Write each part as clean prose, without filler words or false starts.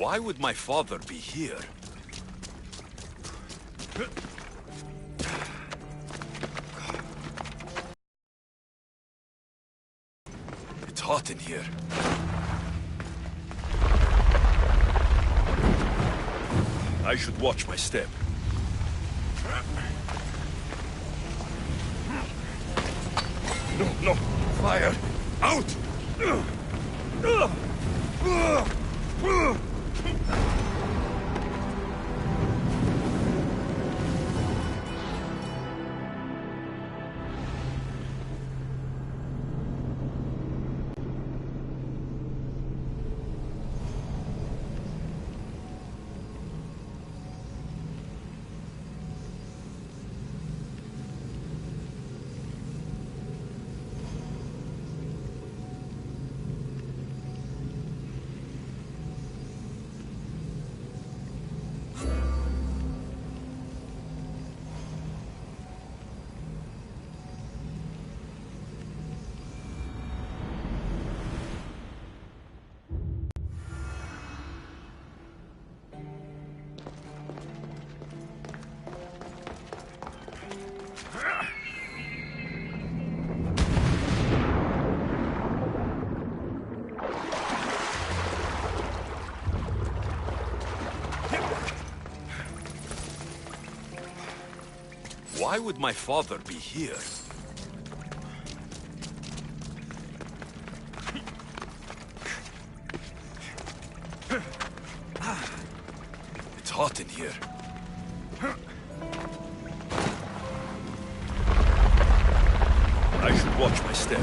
Why would my father be here? It's hot in here. I should watch my step. No, fire! Out! Why would my father be here? It's hot in here. I should watch my step.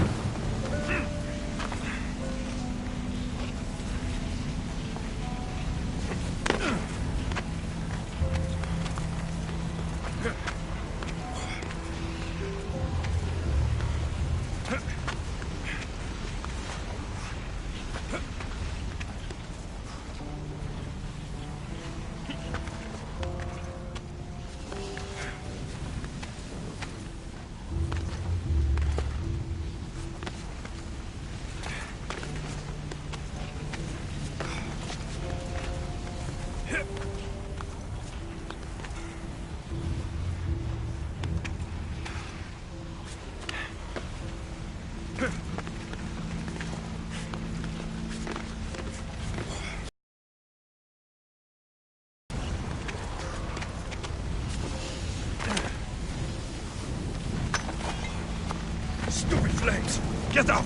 Stupid flames! Get out!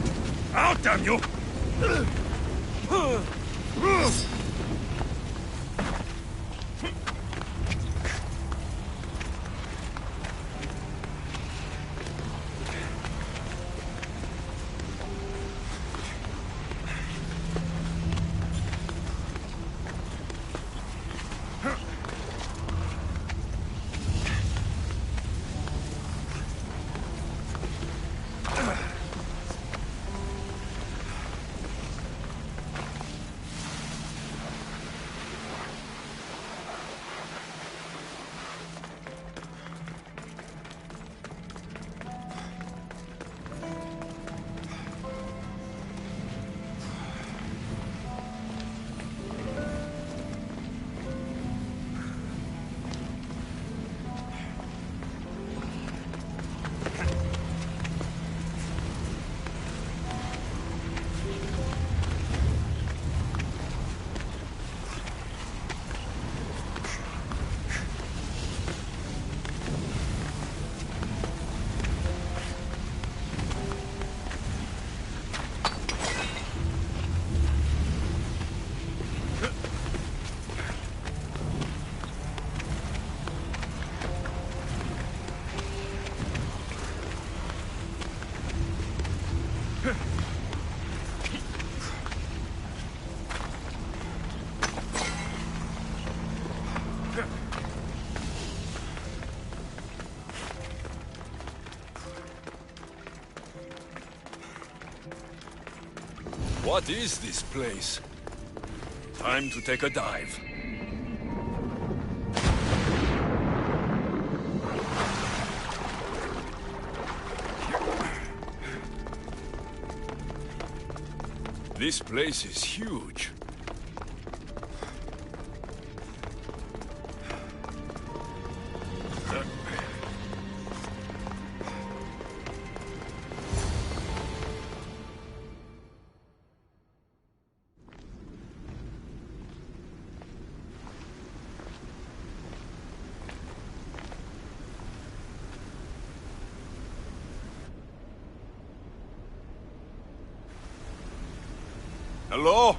Out, damn you! What is this place? Time to take a dive. This place is huge. Hello?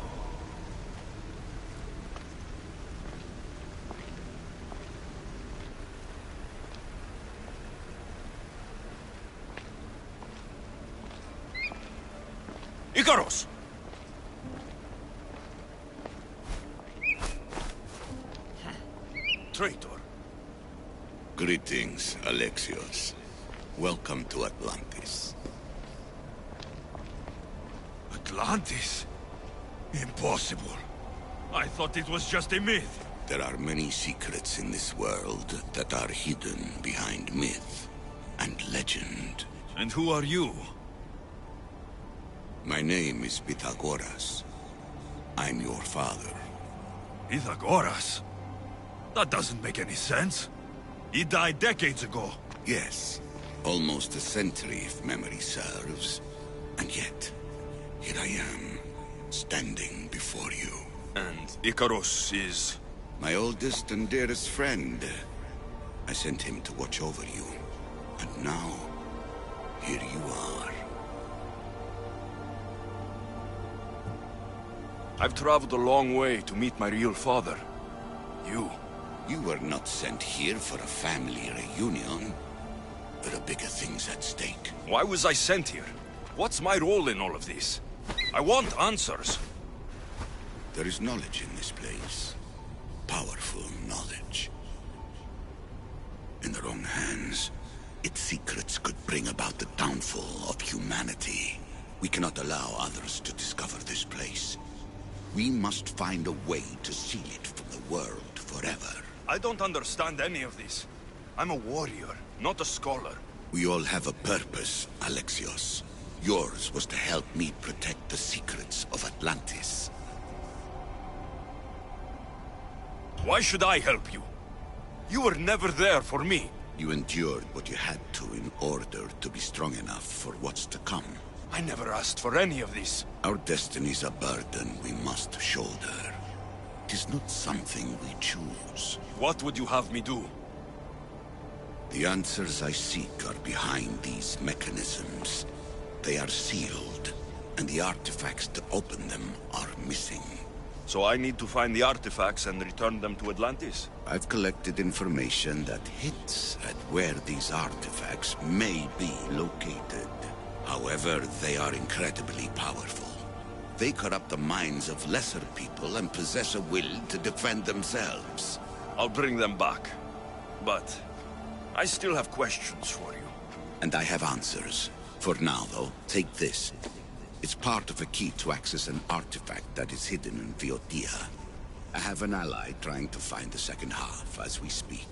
Icarus! Traitor. Greetings, Alexios. Welcome to Atlantis. Atlantis? Impossible. I thought it was just a myth. There are many secrets in this world that are hidden behind myth and legend. And who are you? My name is Pythagoras. I'm your father. Pythagoras? That doesn't make any sense. He died decades ago. Yes, almost a century if memory serves. And yet, here I am, standing before you. And Icarus is... My oldest and dearest friend. I sent him to watch over you. And now, here you are. I've traveled a long way to meet my real father. You were not sent here for a family reunion. There are bigger things at stake. Why was I sent here? What's my role in all of this? I want answers. There is knowledge in this place. Powerful knowledge. In the wrong hands, its secrets could bring about the downfall of humanity. We cannot allow others to discover this place. We must find a way to seal it from the world forever. I don't understand any of this. I'm a warrior, not a scholar. We all have a purpose, Alexios. Yours was to help me protect the secrets of Atlantis. Why should I help you? You were never there for me. You endured what you had to in order to be strong enough for what's to come. I never asked for any of this. Our destiny's a burden we must shoulder. It is not something we choose. What would you have me do? The answers I seek are behind these mechanisms. They are sealed, and the artifacts to open them are missing. So I need to find the artifacts and return them to Atlantis? I've collected information that hints at where these artifacts may be located. However, they are incredibly powerful. They corrupt the minds of lesser people and possess a will to defend themselves. I'll bring them back. But I still have questions for you. And I have answers. For now, though, take this. It's part of a key to access an artifact that is hidden in Viotia. I have an ally trying to find the second half as we speak.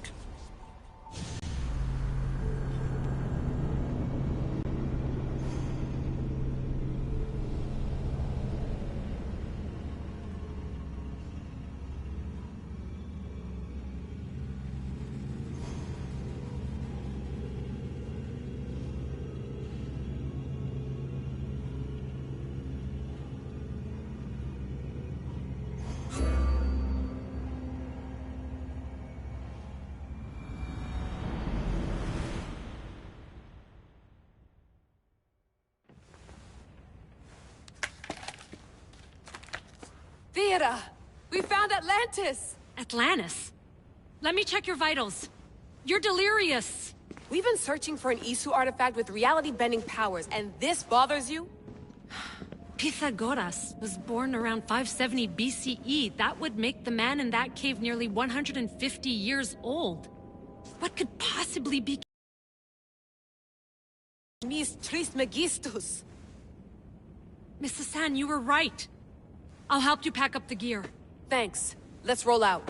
Theater! We found Atlantis! Atlantis? Let me check your vitals. You're delirious. We've been searching for an Isu artifact with reality-bending powers, and this bothers you? Pythagoras was born around 570 BCE. That would make the man in that cave nearly 150 years old. What could possibly be... Mis Trismegistus. Miss Hassan, you were right. I'll help you pack up the gear. Thanks. Let's roll out.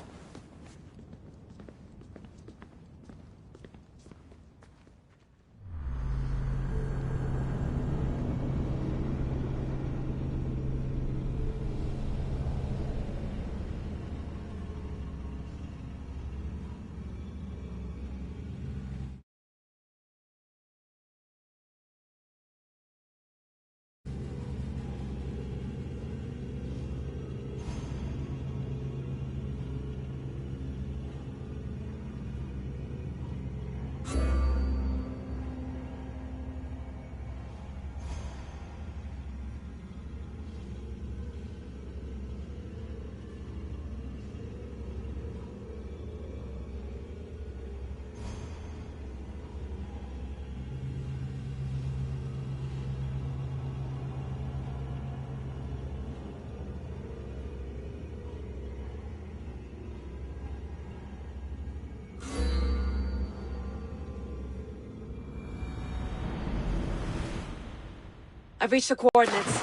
I've reached the coordinates.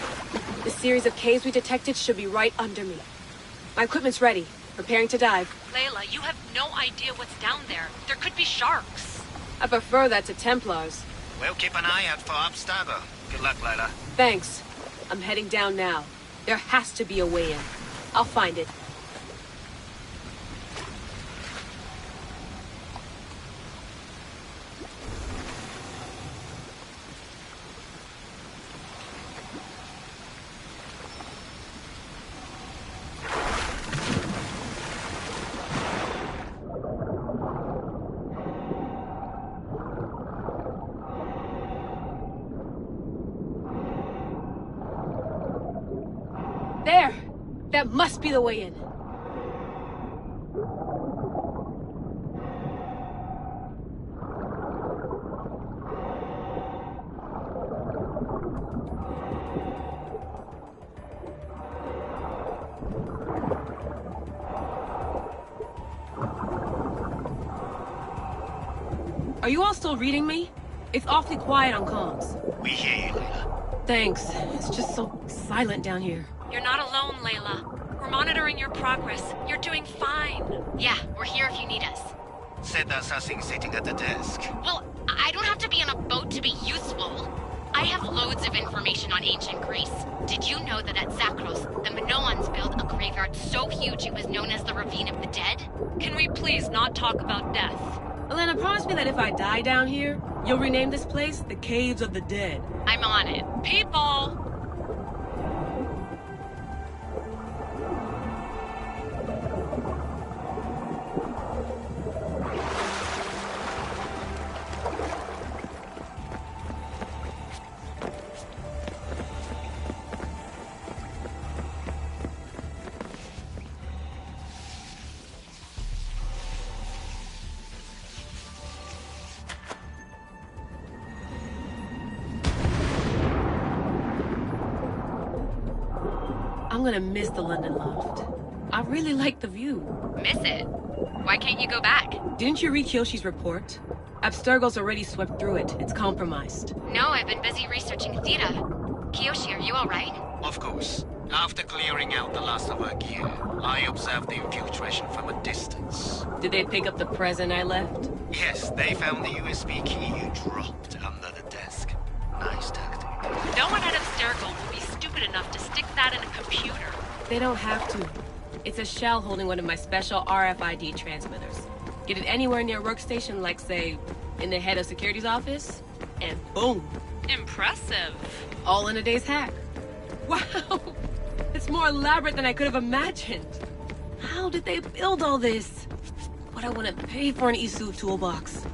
The series of caves we detected should be right under me. My equipment's ready. Preparing to dive. Layla, you have no idea what's down there. There could be sharks. I prefer that to Templars. We'll keep an eye out for Upstabber. Good luck, Layla. Thanks. I'm heading down now. There has to be a way in. I'll find it. There! That must be the way in. Are you all still reading me? It's awfully quiet on comms. We hear you, Layla. Thanks. It's just so silent down here. You're not alone, Layla. We're monitoring your progress. You're doing fine. Yeah, we're here if you need us. Said that's us sitting at the desk. Well, I don't have to be on a boat to be useful. I have loads of information on ancient Greece. Did you know that at Zakros, the Minoans built a graveyard so huge it was known as the Ravine of the Dead? Can we please not talk about death? Elena, promise me that if I die down here, you'll rename this place the Caves of the Dead. I'm on it. People! I'm gonna miss the London loft. I really like the view. Miss it? Why can't you go back? Didn't you read Kyoshi's report? Abstergo's already swept through it. It's compromised. No, I've been busy researching Theta. Kiyoshi, are you alright? Of course. After clearing out the last of our gear, I observed the infiltration from a distance. Did they pick up the present I left? Yes, they found the USB key you dropped under the desk. Nice tactic. No one at Abstergo will be stupid enough to stick that in a computer. They don't have to. It's a shell holding one of my special RFID transmitters. Get it anywhere near a workstation, like, say, in the head of security's office, and boom. Impressive. All in a day's hack. Wow! It's more elaborate than I could have imagined. How did they build all this? What I want to pay for an Isu toolbox.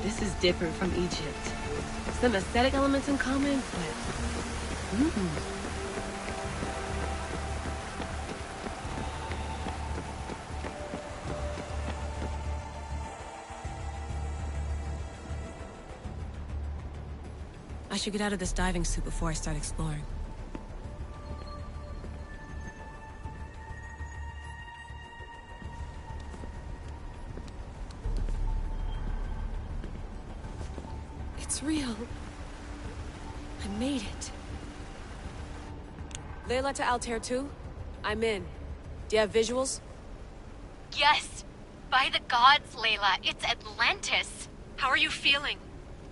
This is different from Egypt. Some aesthetic elements in common, but... I should get out of this diving suit before I start exploring. It's real. I made it. Layla to Altair 2? I'm in. Do you have visuals? Yes! By the gods, Layla, it's Atlantis! How are you feeling?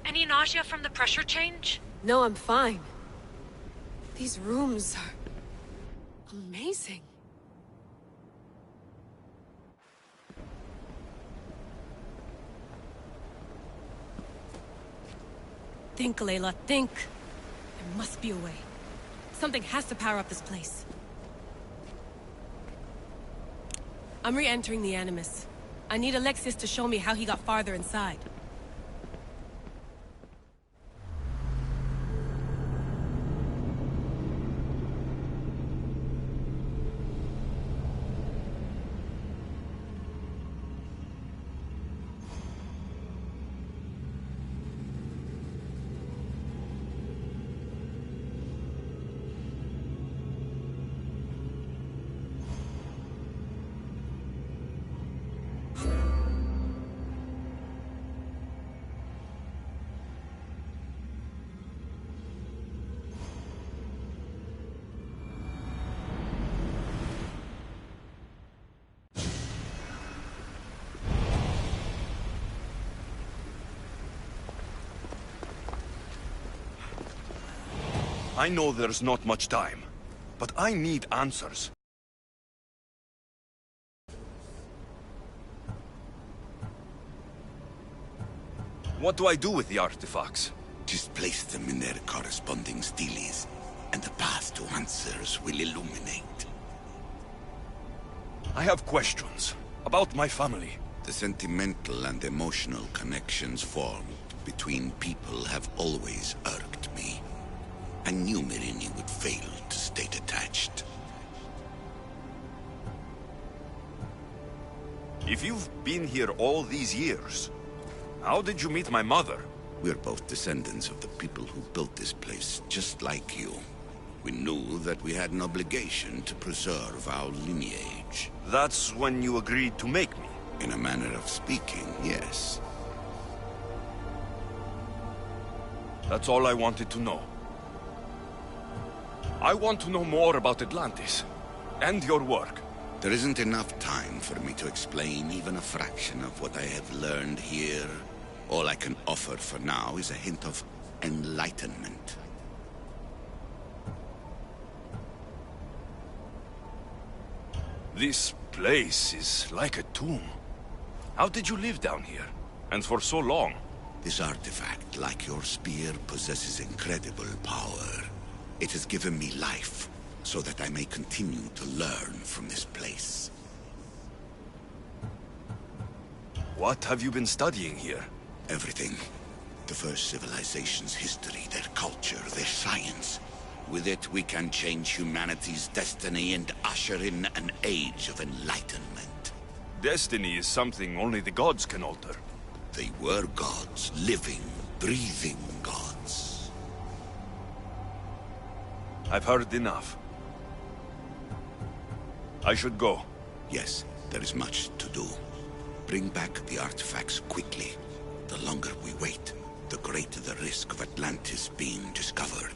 Any nausea from the pressure change? No, I'm fine. These rooms are... amazing. Think, Layla, think. There must be a way. Something has to power up this place. I'm re-entering the Animus. I need Alexis to show me how he got farther inside. I know there's not much time, but I need answers. What do I do with the artifacts? Just place them in their corresponding steles, and the path to answers will illuminate. I have questions about my family. The sentimental and emotional connections formed between people have always irked me. I knew Myrini would fail to stay detached. If you've been here all these years, how did you meet my mother? We're both descendants of the people who built this place, just like you. We knew that we had an obligation to preserve our lineage. That's when you agreed to make me. In a manner of speaking, yes. That's all I wanted to know. I want to know more about Atlantis, and your work. There isn't enough time for me to explain even a fraction of what I have learned here. All I can offer for now is a hint of enlightenment. This place is like a tomb. How did you live down here? And for so long? This artifact, like your spear, possesses incredible power. It has given me life, so that I may continue to learn from this place. What have you been studying here? Everything. The first civilization's history, their culture, their science. With it, we can change humanity's destiny and usher in an age of enlightenment. Destiny is something only the gods can alter. They were gods, living, breathing gods. I've heard enough. I should go. Yes, there is much to do. Bring back the artifacts quickly. The longer we wait, the greater the risk of Atlantis being discovered.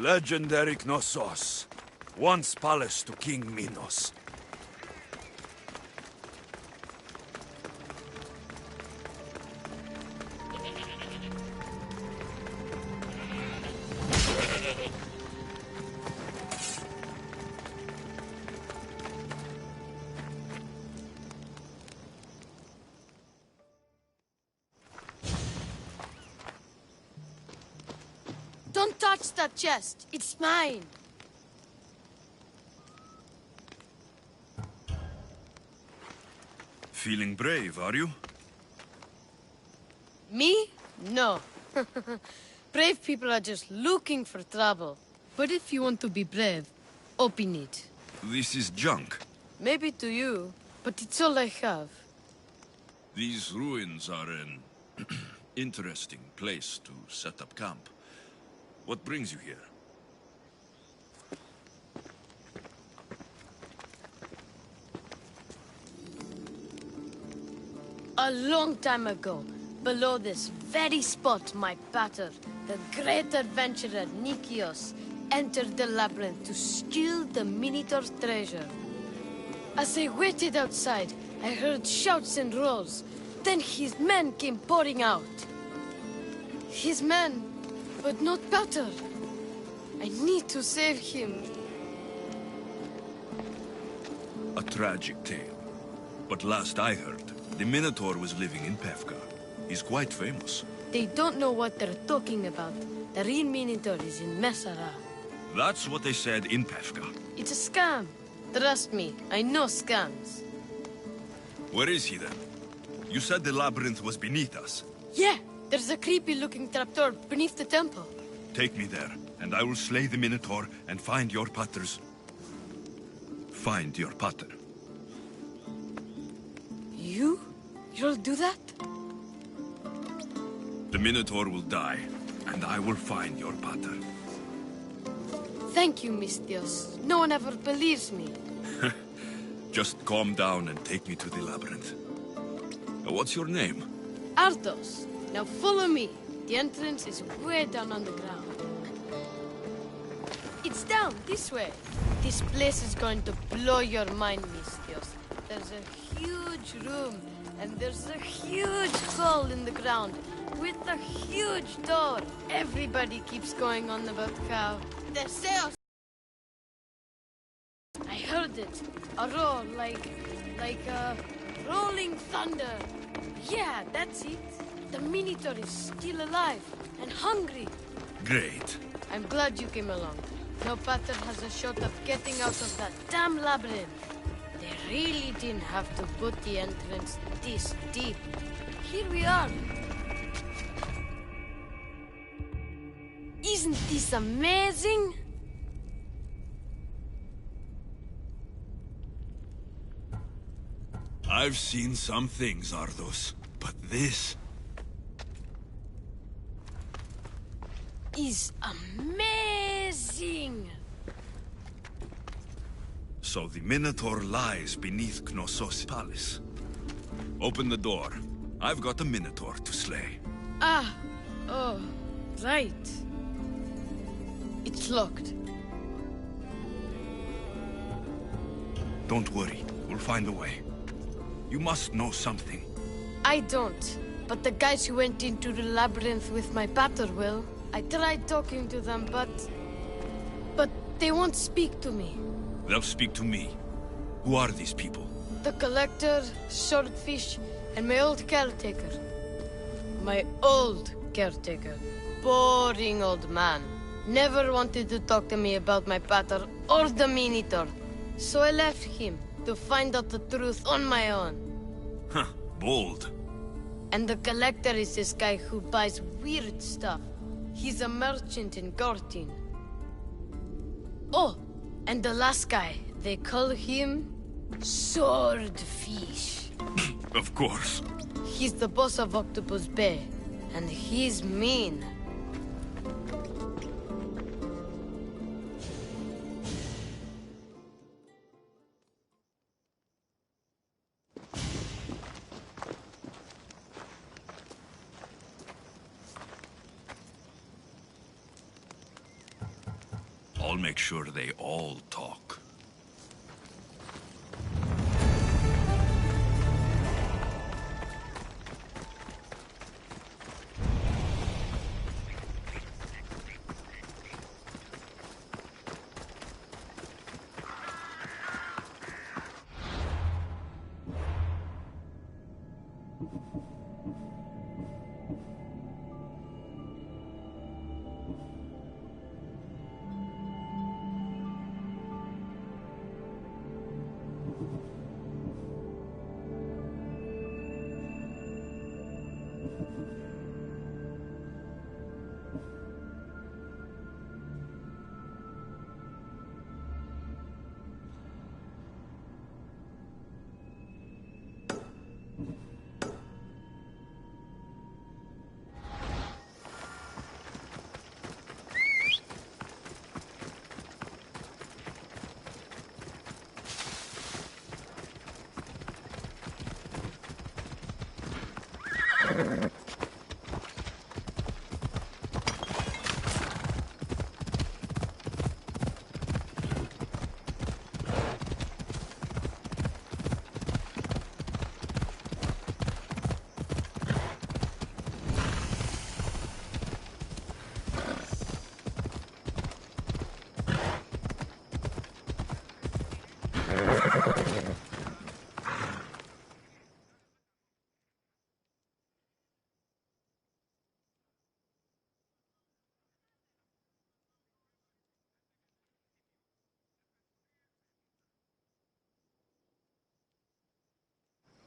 Legendary Knossos. Once palace to King Minos. Don't touch that chest. It's mine. Feeling brave, are you? Me? No. Brave people are just looking for trouble. But if you want to be brave, open it. This is junk. Maybe to you, but it's all I have. These ruins are an interesting place to set up camp. What brings you here? A long time ago, below this very spot, my pater, the great adventurer Nikios, entered the labyrinth to steal the Minotaur's treasure. As I waited outside, I heard shouts and roars. Then his men came pouring out. His men, but not pater. I need to save him. A tragic tale. But last I heard, the Minotaur was living in Pevka. He's quite famous. They don't know what they're talking about. The real Minotaur is in Messara. That's what they said in Pevka. It's a scam. Trust me, I know scams. Where is he then? You said the labyrinth was beneath us. Yeah, there's a creepy-looking trapdoor beneath the temple. Take me there, and I will slay the Minotaur and find your paters. Find your pater. You'll do that? The Minotaur will die, and I will find your pater. Thank you, Mistios. No one ever believes me. Just calm down and take me to the labyrinth. What's your name? Ardos. Now follow me. The entrance is way down on the ground. It's down, this way. This place is going to blow your mind, Mistios. There's a huge room, and there's a huge hole in the ground, with a huge door. Everybody keeps going on about how Theseus. I heard it. A roar like rolling thunder. Yeah, that's it. The Minotaur is still alive and hungry. Great. I'm glad you came along. No pater has a shot of getting out of that damn labyrinth. They really didn't have to put the entrance this deep. Here we are. Isn't this amazing? I've seen some things, Ardos, but this... is amazing! So the Minotaur lies beneath Knossos' palace. Open the door. I've got a Minotaur to slay. Oh, right. It's locked. Don't worry, we'll find a way. You must know something. I don't, but the guys who went into the labyrinth with my pater will. I tried talking to them, but they won't speak to me. They'll speak to me. Who are these people? The Collector, Swordfish, and my old caretaker. My old caretaker. Boring old man. Never wanted to talk to me about my pater or the Minotaur. So I left him to find out the truth on my own. Huh, bold. And the Collector is this guy who buys weird stuff. He's a merchant in Gortin. Oh, and the last guy, they call him Swordfish. Of course. He's the boss of Octopus Bay, and he's mean. I'll make sure they all talk.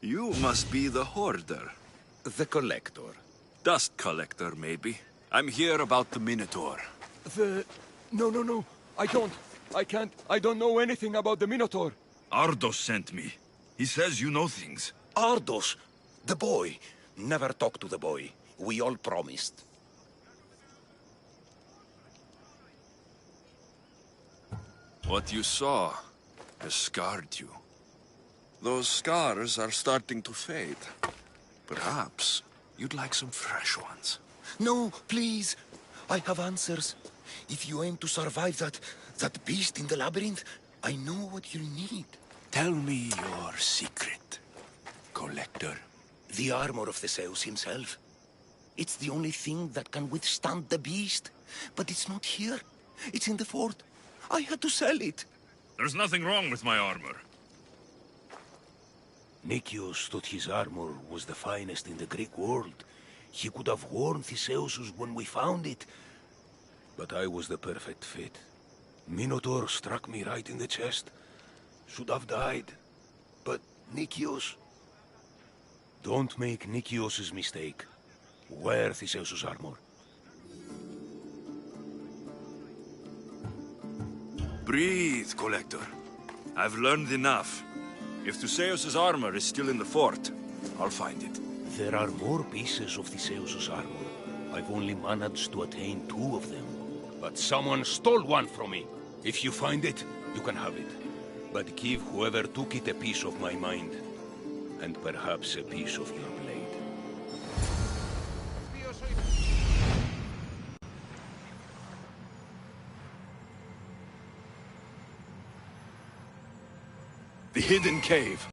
You must be the hoarder. The collector. Dust collector, maybe. I'm here about the Minotaur. No. I can't. I don't know anything about the Minotaur. Ardos sent me. He says you know things. Ardos! The boy. Never talk to the boy. We all promised. What you saw has scarred you. Those scars are starting to fade. Perhaps you'd like some fresh ones. No, please. I have answers. If you aim to survive that beast in the labyrinth, I know what you'll need. Tell me your secret, Collector. The armor of Theseus himself. It's the only thing that can withstand the beast. But it's not here. It's in the fort. I had to sell it. There's nothing wrong with my armor. Nicias thought his armor was the finest in the Greek world. He could have worn Theseus's when we found it. But I was the perfect fit. Minotaur struck me right in the chest. Should have died. But Nicias... Don't make Nicias's mistake. Wear Theseus's armor. Breathe, Collector. I've learned enough. If Theseus's armor is still in the fort, I'll find it. There are more pieces of Theseus's armor. I've only managed to attain 2 of them. But someone stole one from me. If you find it, you can have it. But give whoever took it a piece of my mind. And perhaps a piece of your blade. The hidden cave.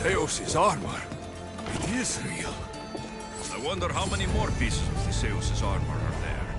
Zeus's armor. It is real. I wonder how many more pieces of the Zeus's armor are there.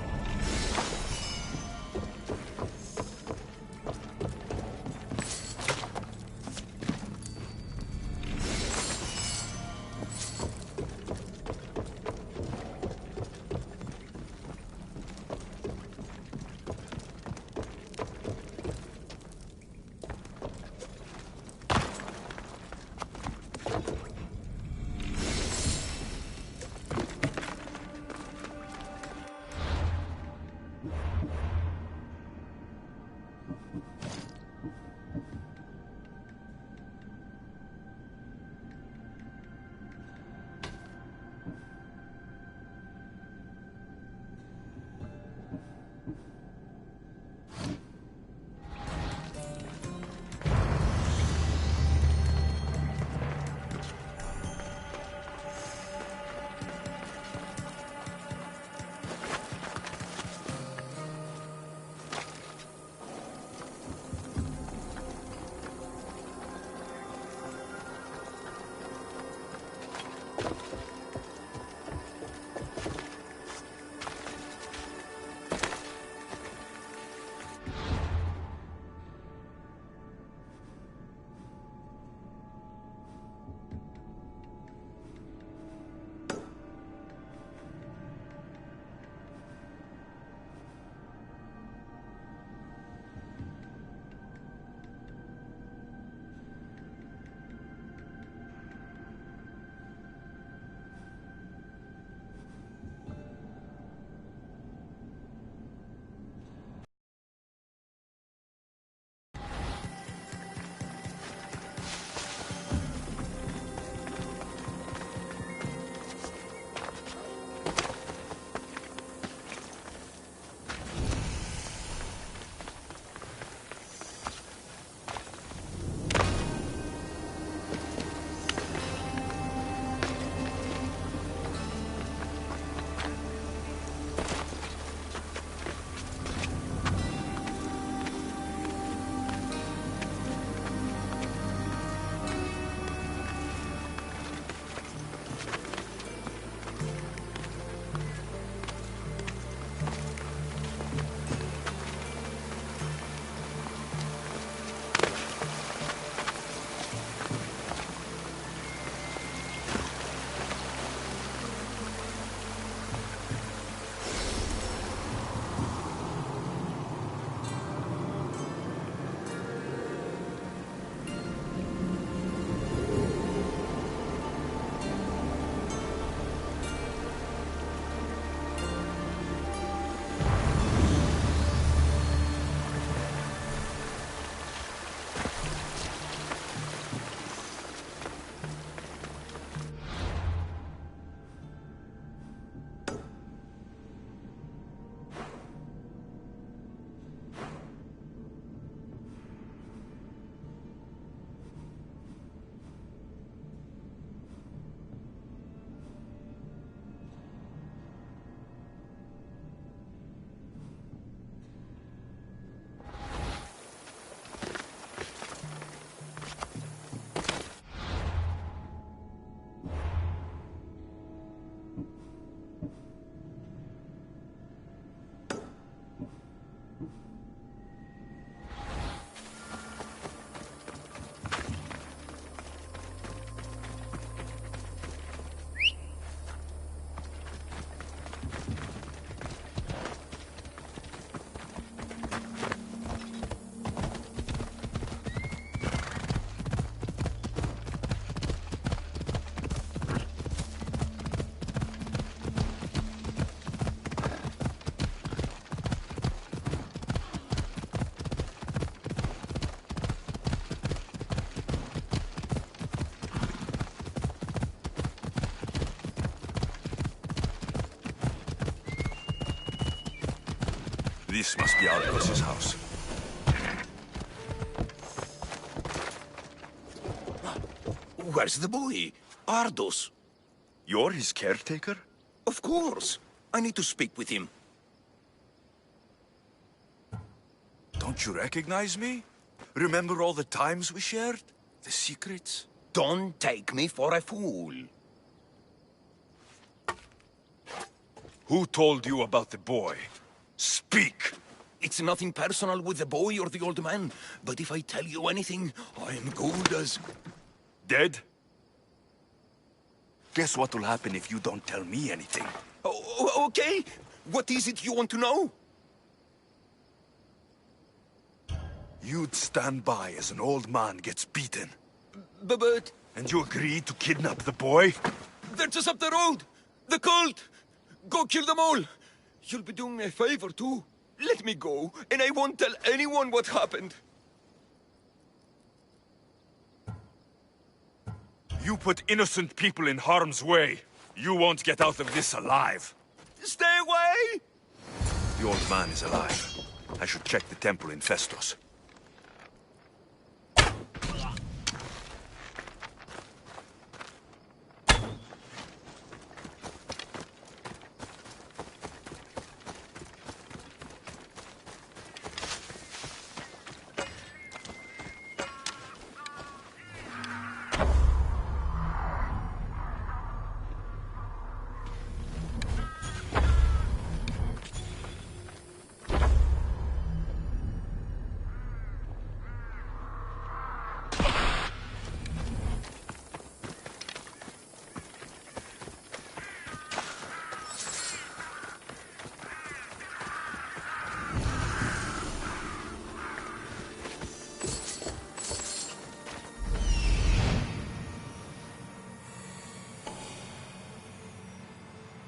This must be Argos's house. Where's the boy? Ardos. You're his caretaker? Of course. I need to speak with him. Don't you recognize me? Remember all the times we shared? The secrets? Don't take me for a fool. Who told you about the boy? Speak! It's nothing personal with the boy or the old man, but if I tell you anything, I'm good as... Dead? Guess what will happen if you don't tell me anything? Okay. What is it you want to know? You'd stand by as an old man gets beaten. But... And you agreed to kidnap the boy? They're just up the road! The cult! Go kill them all! You'll be doing me a favor, too. Let me go, and I won't tell anyone what happened. You put innocent people in harm's way. You won't get out of this alive. Stay away! The old man is alive. I should check the temple in Festus.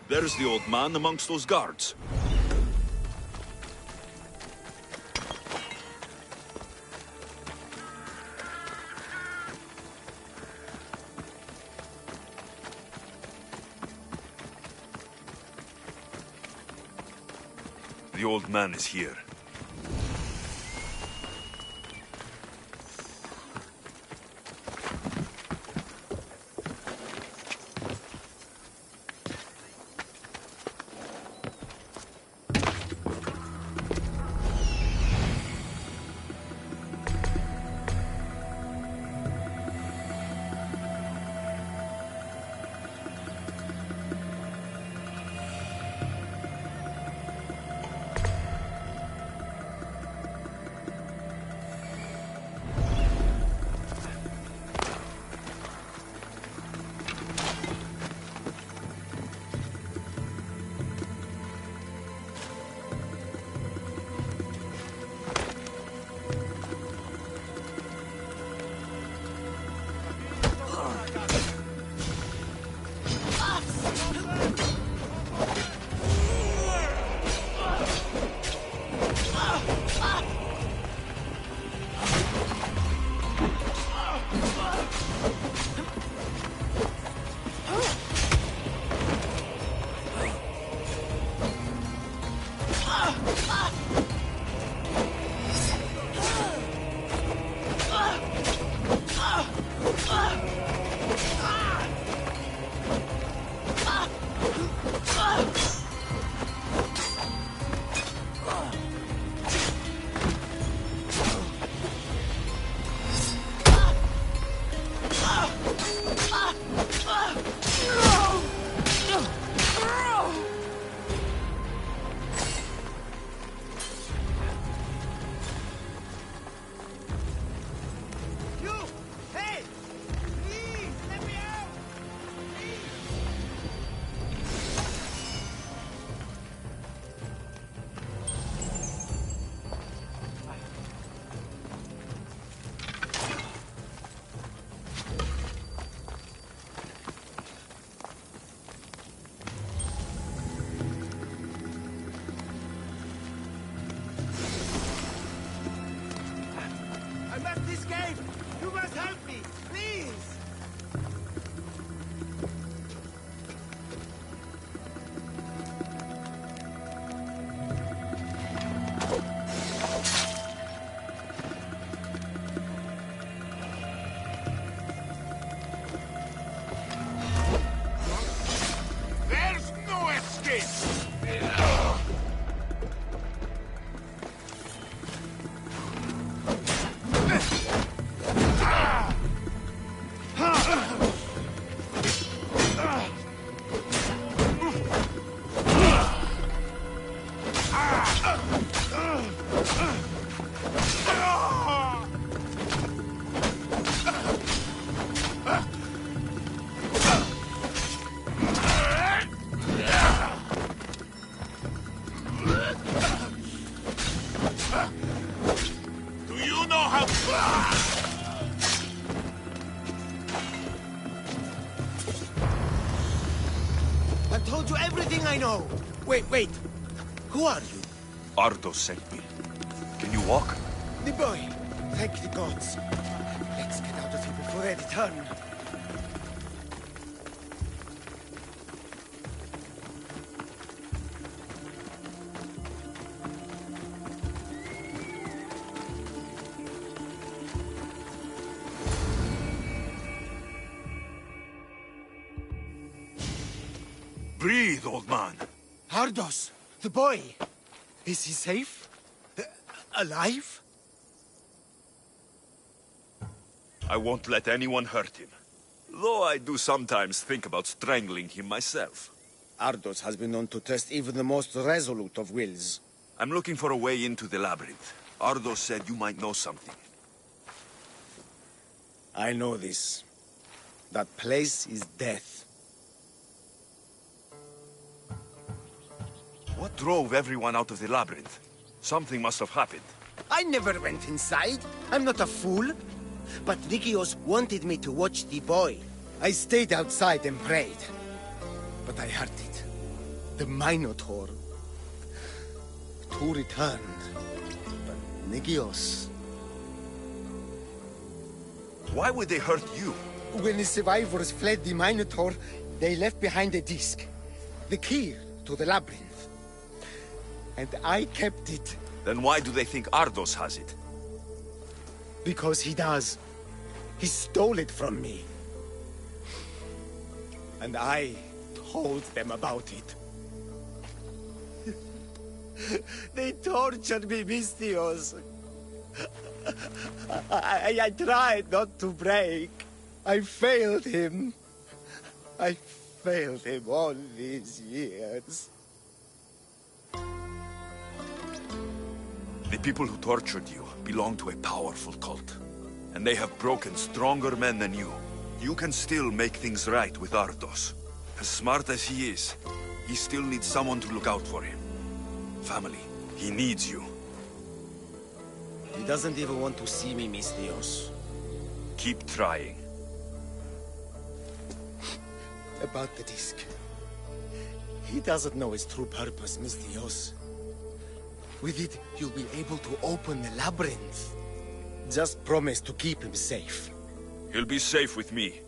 There's the old man amongst those guards. The old man is here. I've told you everything I know. Wait. Who are you? Ardo sent me. Can you walk? The boy. Thank the gods. Let's get out of here before they return. Breathe, old man. Ardos, the boy. Is he safe? Alive? I won't let anyone hurt him. Though I do sometimes think about strangling him myself. Ardos has been known to test even the most resolute of wills. I'm looking for a way into the labyrinth. Ardo said you might know something. I know this. That place is death. What drove everyone out of the labyrinth? Something must have happened. I never went inside. I'm not a fool. But Nikios wanted me to watch the boy. I stayed outside and prayed. But I heard it. The Minotaur. Two returned. But Nikios... Why would they hurt you? When the survivors fled the Minotaur, they left behind a disc. The key to the labyrinth. And I kept it. Then why do they think Ardos has it? Because he does. He stole it from me. And I told them about it. They tortured me, Mystios. I tried not to break. I failed him. I failed him all these years. The people who tortured you belong to a powerful cult. And they have broken stronger men than you. You can still make things right with Ardos. As smart as he is, he still needs someone to look out for him. Family. He needs you. He doesn't even want to see me, Mystios. Keep trying. About the disc. He doesn't know its true purpose, Mystios. With it, you'll be able to open the labyrinth. Just promise to keep him safe. He'll be safe with me.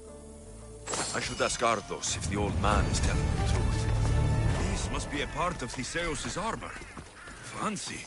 I should ask Ardos if the old man is telling the truth. This must be a part of Theseus' armor. Fancy.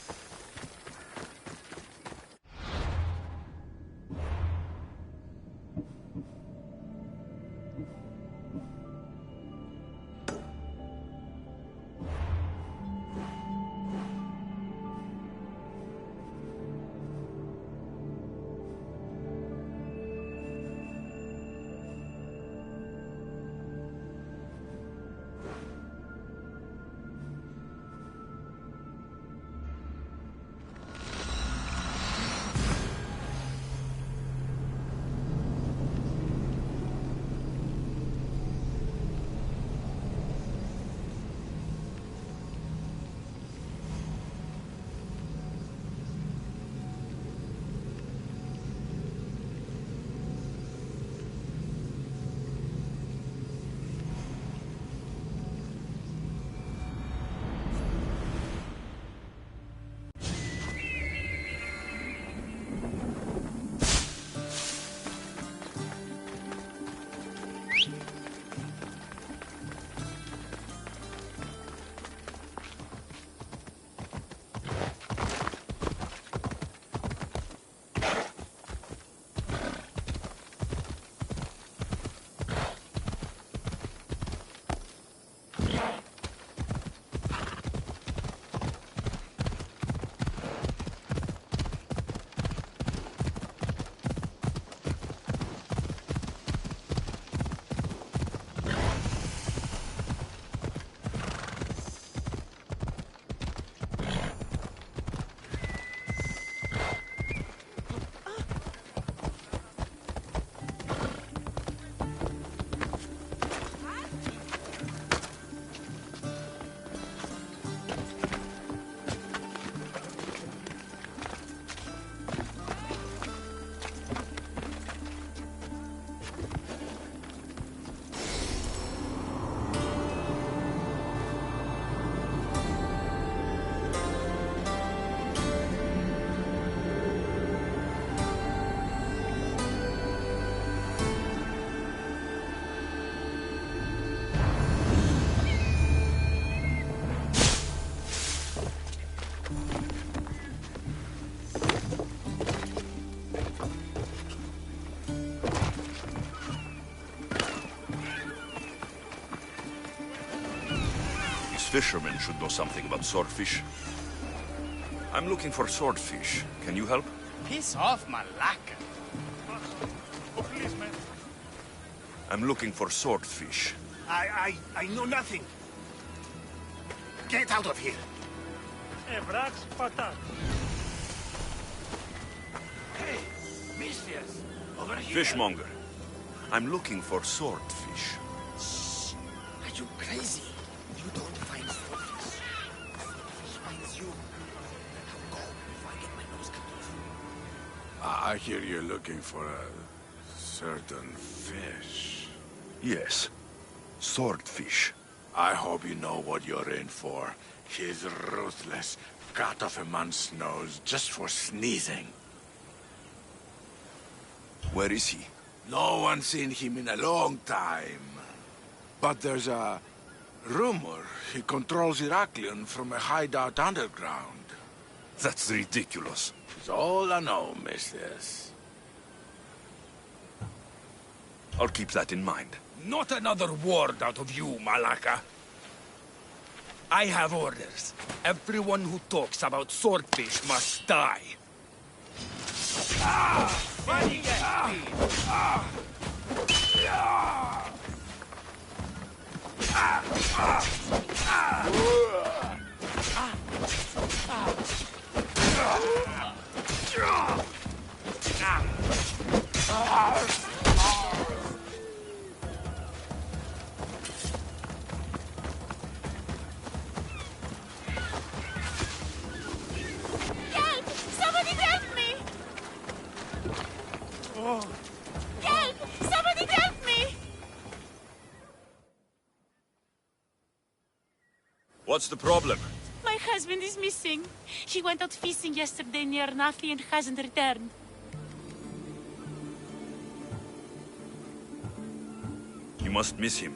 fishermen should know something about swordfish. I'm looking for swordfish. Can you help? Piss off, Malaka. I'm looking for swordfish. I know nothing. Get out of here. Hey, mistress, over here. Fishmonger. I'm looking for swordfish. Shh. Are you crazy? You don't find swordfish. Swordfish finds you. Now go before I get my nose cut off. I hear you're looking for a certain fish. Yes. Swordfish. I hope you know what you're in for. He's ruthless. Cut off a man's nose just for sneezing. Where is he? No one's seen him in a long time. But there's a rumor he controls Heraklion from a hideout underground. That's ridiculous. It's all I know, mistress. I'll keep that in mind. Not another word out of you, Malaka. I have orders. Everyone who talks about swordfish must die. Help! Somebody help me! Help! Somebody help me! What's the problem? My husband is missing. He went out fishing yesterday near Nafi and hasn't returned. You must miss him.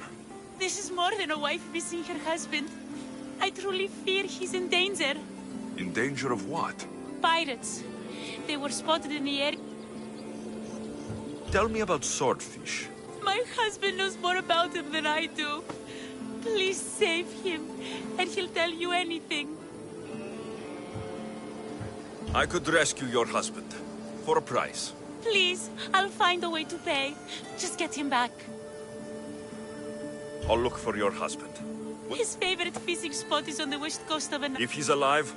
This is more than a wife missing her husband. I truly fear he's in danger. In danger of what? Pirates. They were spotted in the area. Tell me about swordfish. My husband knows more about him than I do. Please save him, and he'll tell you anything. I could rescue your husband. For a price. Please, I'll find a way to pay. Just get him back. I'll look for your husband. His favorite fishing spot is on the west coast of an... If he's alive,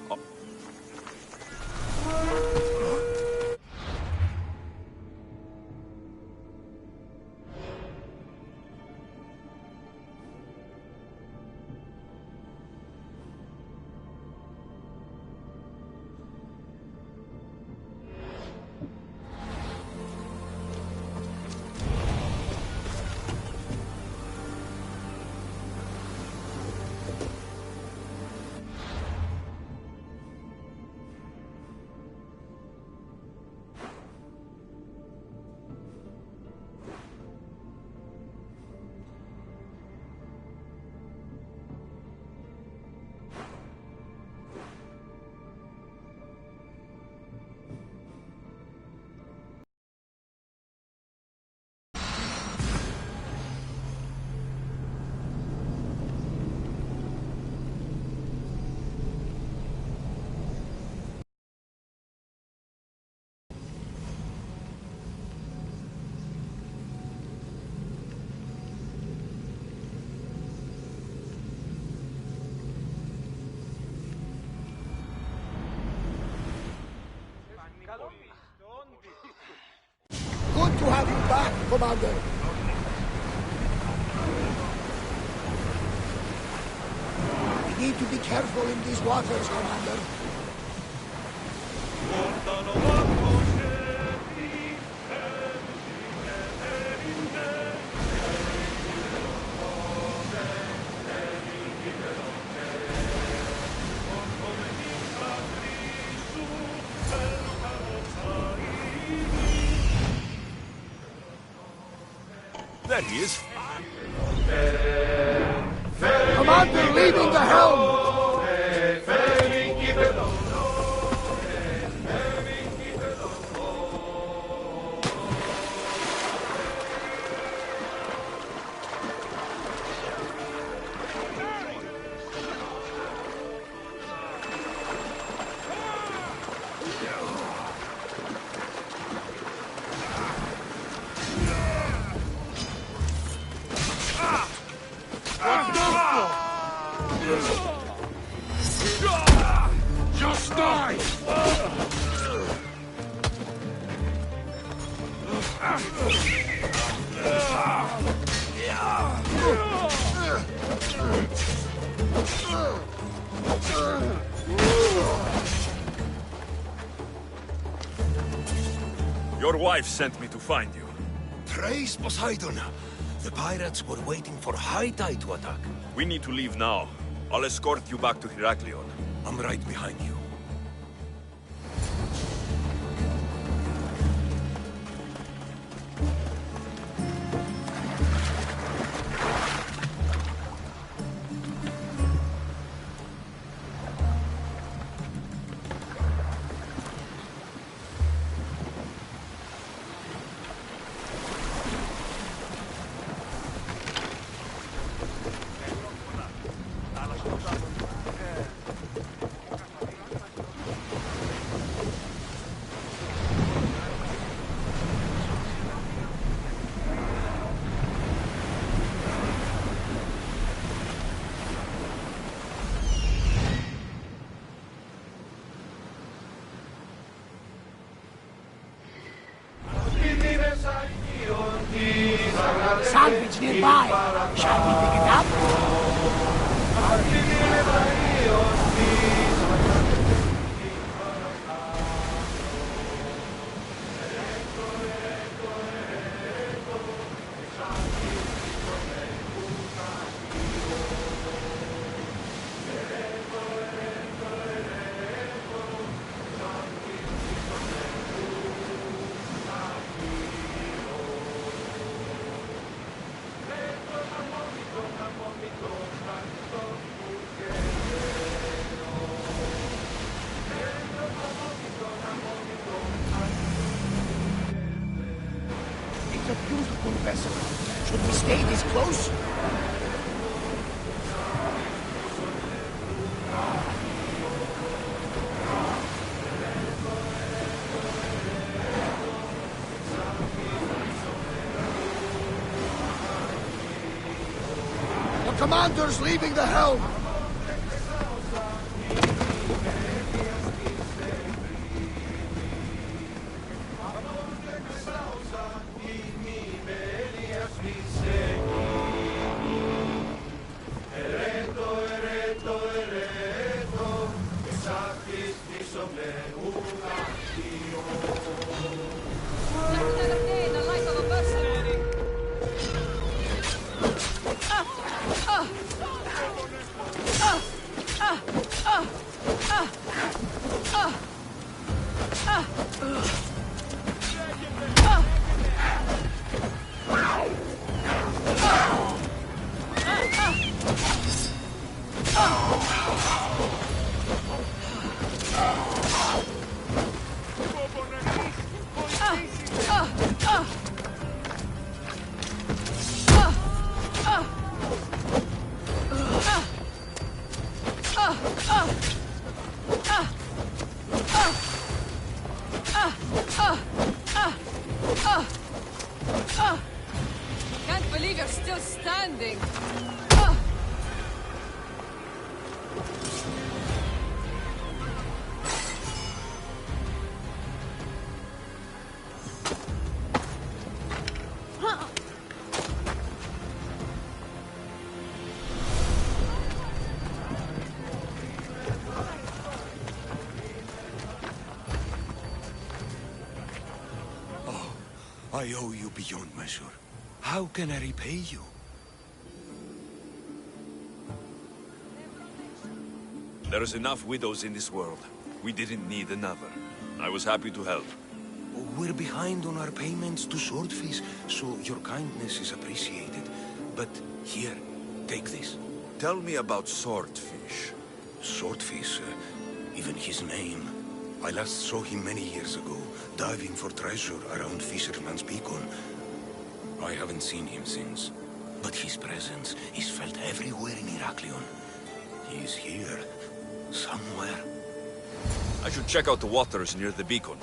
Good to have you back, Commander. We need to be careful in these waters, Commander. there he is. Commander, leaving the helm! Your wife sent me to find you. Praise Poseidon! The pirates were waiting for high tide to attack. We need to leave now. I'll escort you back to Heraklion. I'm right behind you. Salvage nearby. Shall we pick it up? It's a beautiful vessel. Should we stay this close? The commander's leaving the helm! Can't believe you're still standing. I owe you beyond measure. How can I repay you? There's enough widows in this world. We didn't need another. I was happy to help. We're behind on our payments to Swordfish, so your kindness is appreciated. But here, take this. Tell me about Swordfish. Swordfish, even his name. I last saw him many years ago, diving for treasure around Fisherman's Beacon. I haven't seen him since, but his presence is felt everywhere in Heraklion. He is here, somewhere. I should check out the waters near the beacon.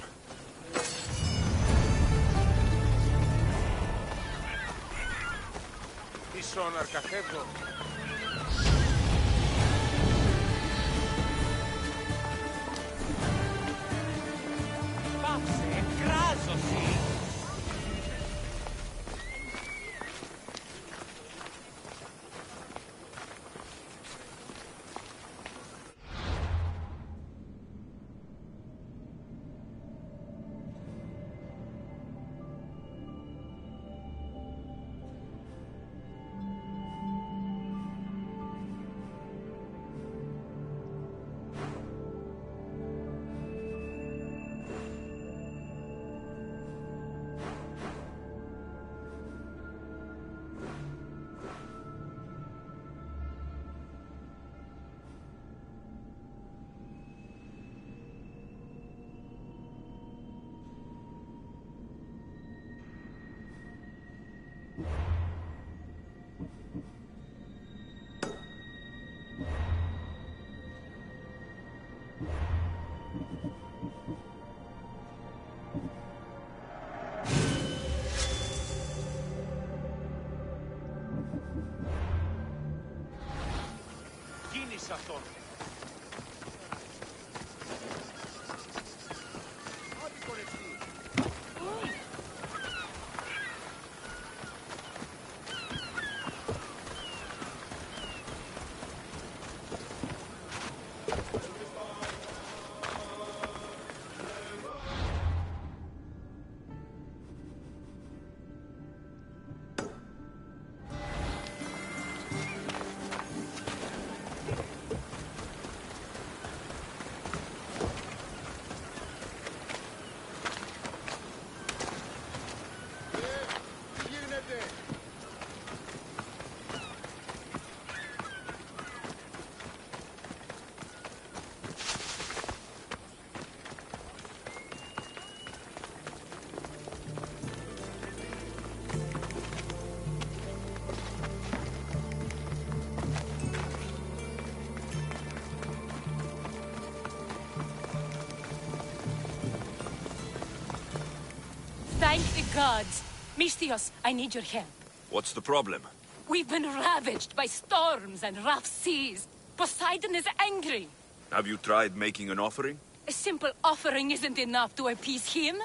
Thank the gods. Misthios, I need your help. What's the problem? We've been ravaged by storms and rough seas. Poseidon is angry. Have you tried making an offering? A simple offering isn't enough to appease him.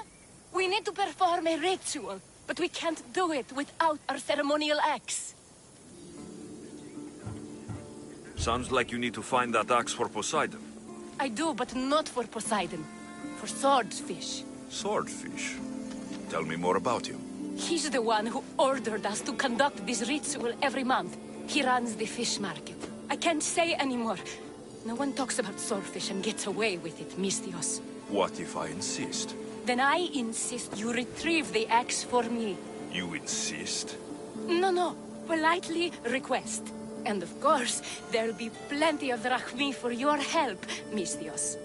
We need to perform a ritual, but we can't do it without our ceremonial axe. Sounds like you need to find that axe for Poseidon. I do, but not for Poseidon. For swordfish. Swordfish? Tell me more about him. He's the one who ordered us to conduct this ritual every month. He runs the fish market. I can't say anymore. No one talks about swordfish and gets away with it, Misthios. What if I insist? Then I insist you retrieve the axe for me. You insist? No. Politely request. And of course, there'll be plenty of drachmi for your help, Misthios.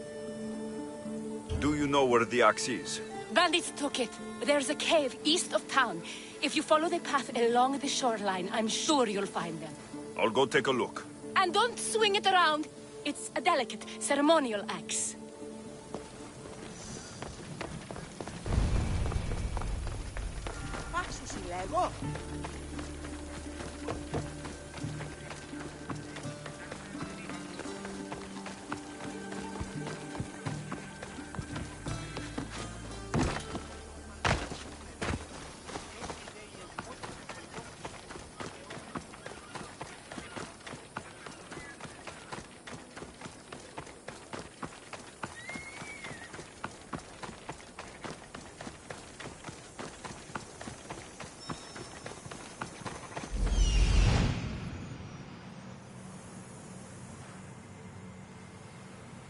Do you know where the axe is? Bandits took it. There's a cave east of town. If you follow the path along the shoreline, I'm sure you'll find them. I'll go take a look. And don't swing it around. It's a delicate, ceremonial axe.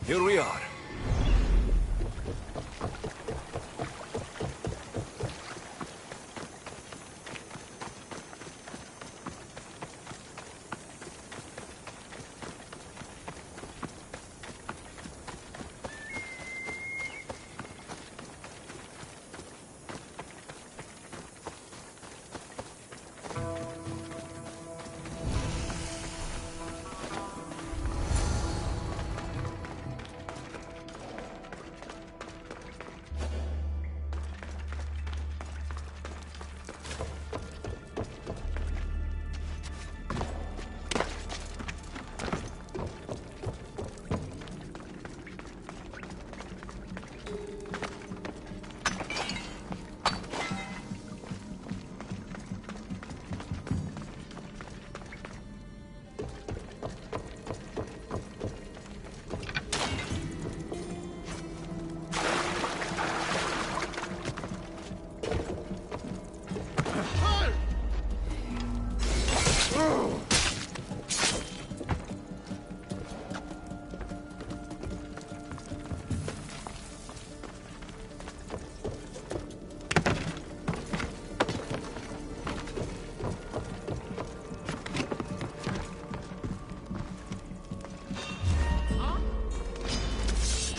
Here we are.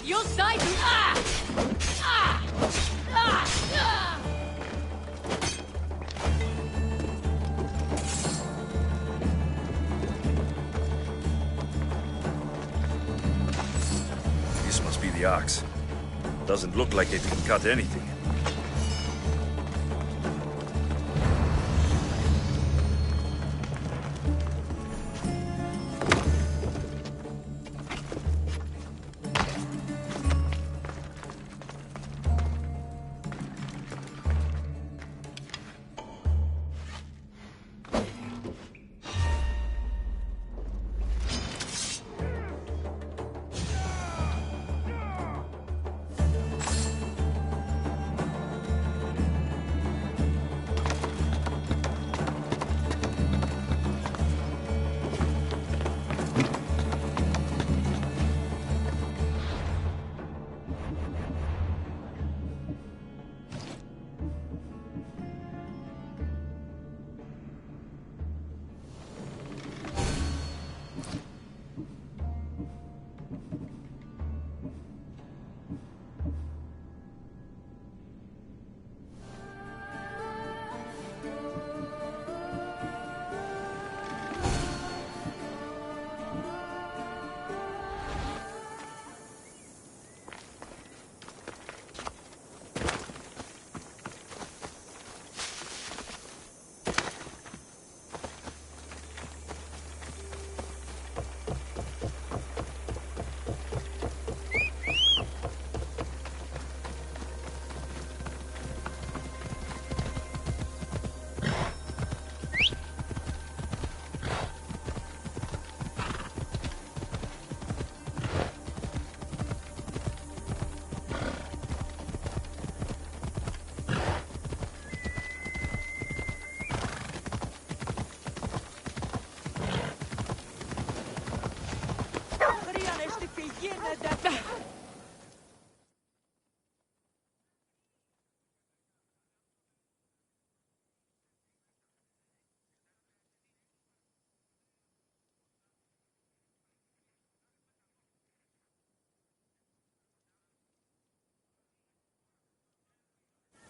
You'll die to... This must be the axe. Doesn't look like it can cut anything.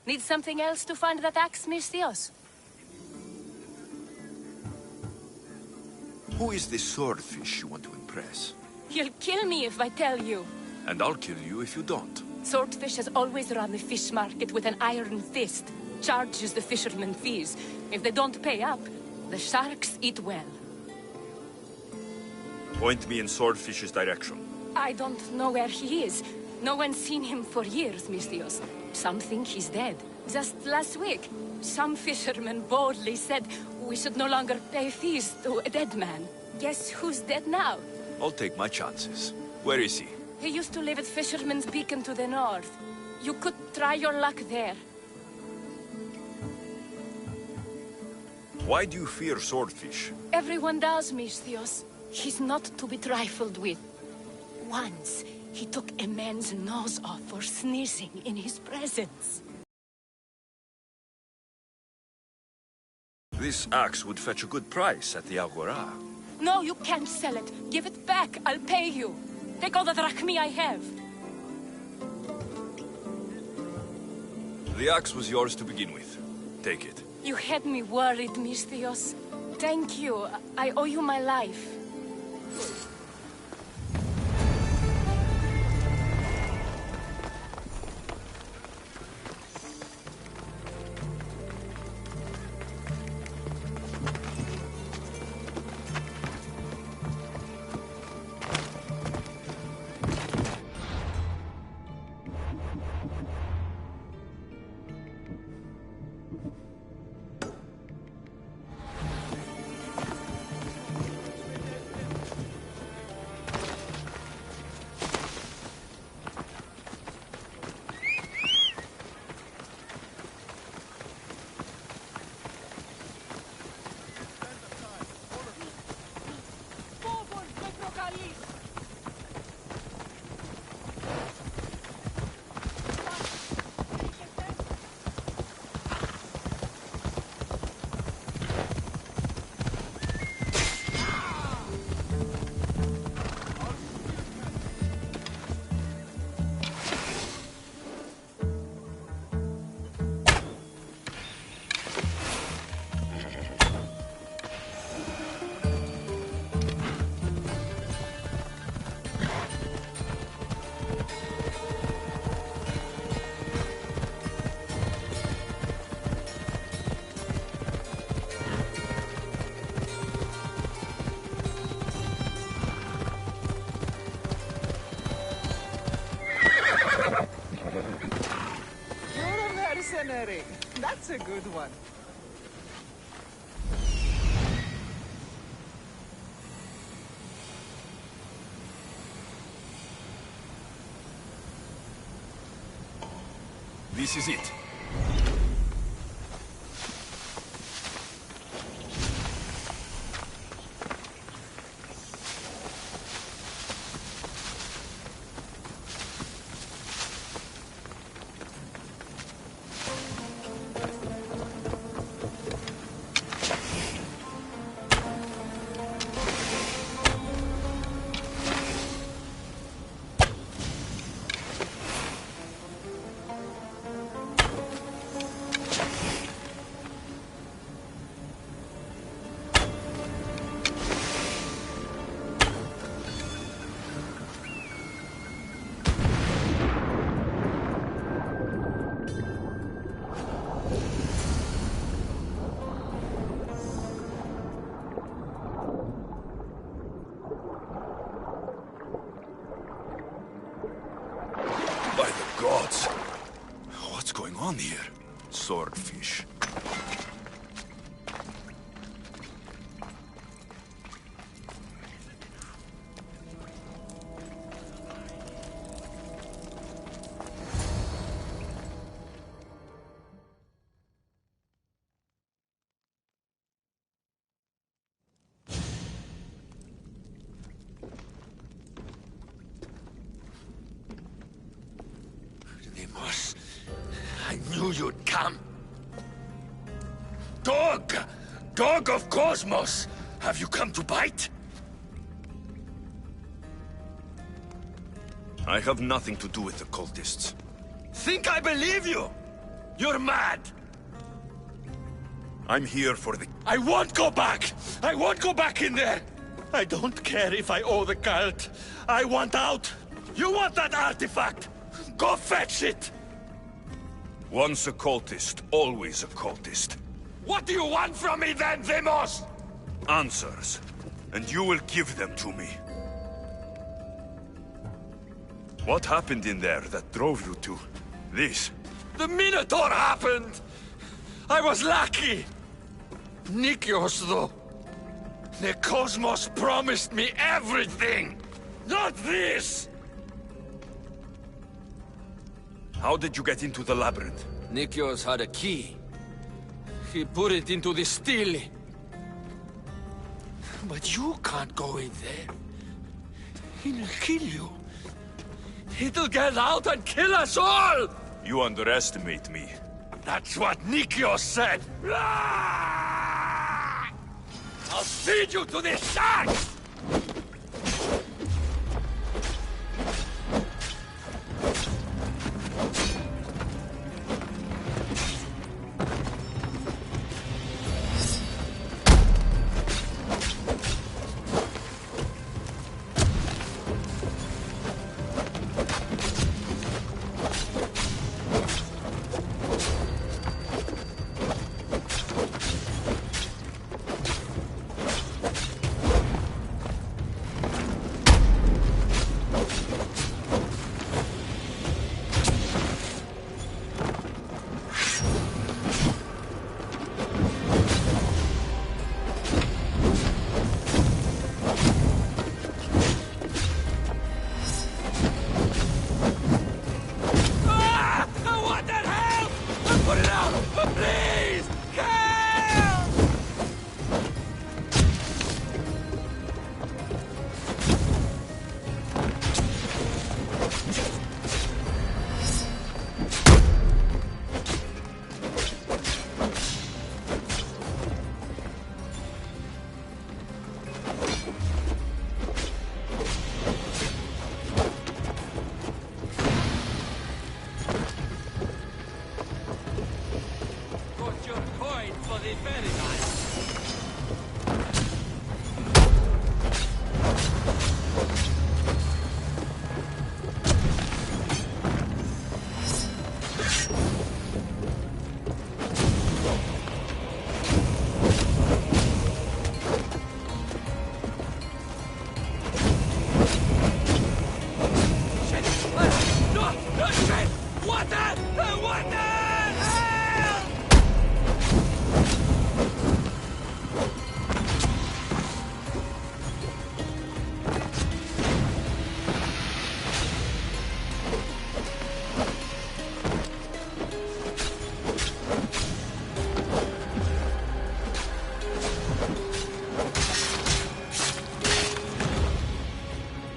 Need something else to find that axe, Mistios? Who is this swordfish you want to impress? You'll kill me if I tell you. And I'll kill you if you don't. Swordfish has always run the fish market with an iron fist. Charges the fishermen fees. If they don't pay up, the sharks eat well. Point me in Swordfish's direction. I don't know where he is. No one's seen him for years, Mistios. Some think he's dead. Just last week, some fishermen boldly said we should no longer pay fees to a dead man. Guess who's dead now? I'll take my chances. Where is he? He used to live at Fisherman's Beacon to the north. You could try your luck there. Why do you fear Swordfish? Everyone does, Mistios. He's not to be trifled with. Once, he took a man's nose off for sneezing in his presence. This axe would fetch a good price at the Agora. No, you can't sell it. Give it back. I'll pay you. Take all the drachmi I have. The axe was yours to begin with. Take it. You had me worried, Mistios. Thank you. I owe you my life. That's a good one. This is it. Here, swordfish. I knew you'd come. Dog! Dog of Cosmos! Have you come to bite? I have nothing to do with the cultists. Think I believe you? You're mad! I'm here for the... I won't go back! I won't go back in there! I don't care if I owe the cult. I want out! You want that artifact? Go fetch it! Once a cultist, always a cultist. What do you want from me then, Demos? Answers. And you will give them to me. What happened in there that drove you to this? The Minotaur happened! I was lucky! Nikios, though. The Cosmos promised me everything! Not this! How did you get into the labyrinth? Nikios had a key. He put it into the stele. But you can't go in there. He'll kill you. It'll get out and kill us all! You underestimate me. That's what Nikios said! I'll feed you to the sharks!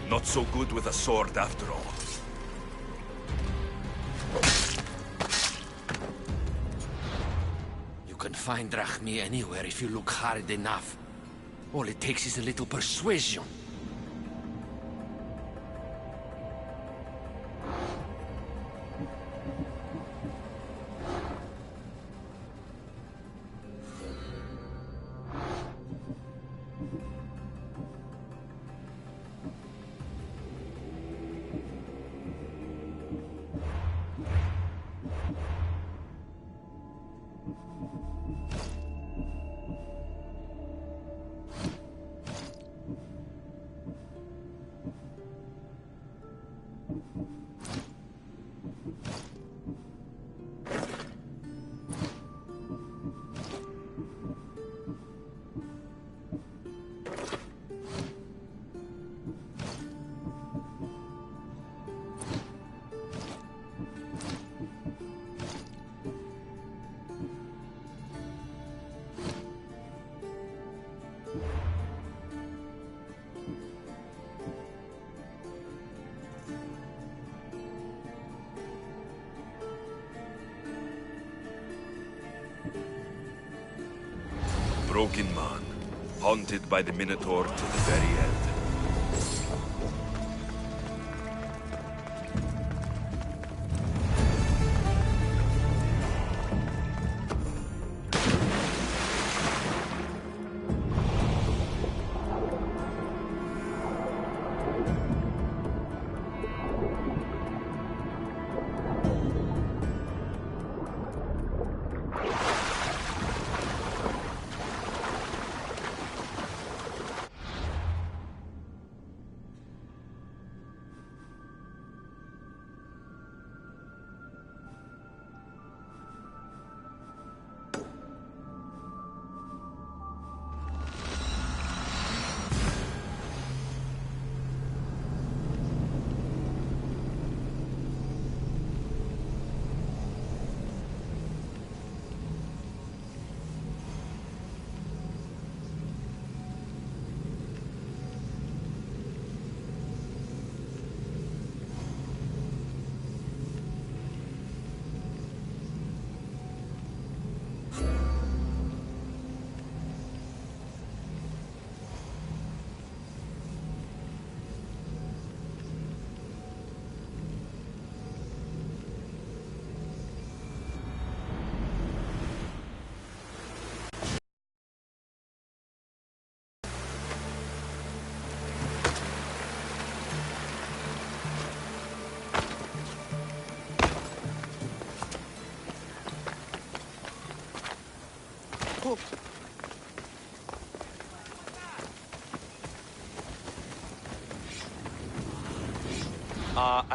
Not so good with a sword after all. You can find Drachmi anywhere if you look hard enough. All it takes is a little persuasion. Broken man, haunted by the Minotaur to the very end.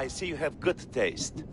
I see you have good taste.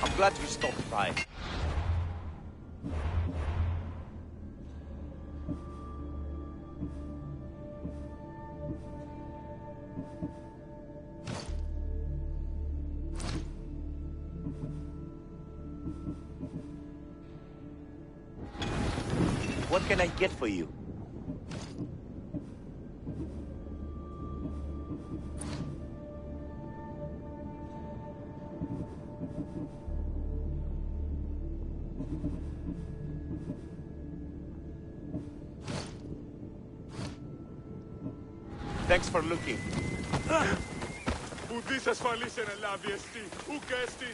I'm glad you stopped by. What can I get for you? Thanks for looking. Ουδής ασφαλής εν ελάβει εστί, ουκ εστί.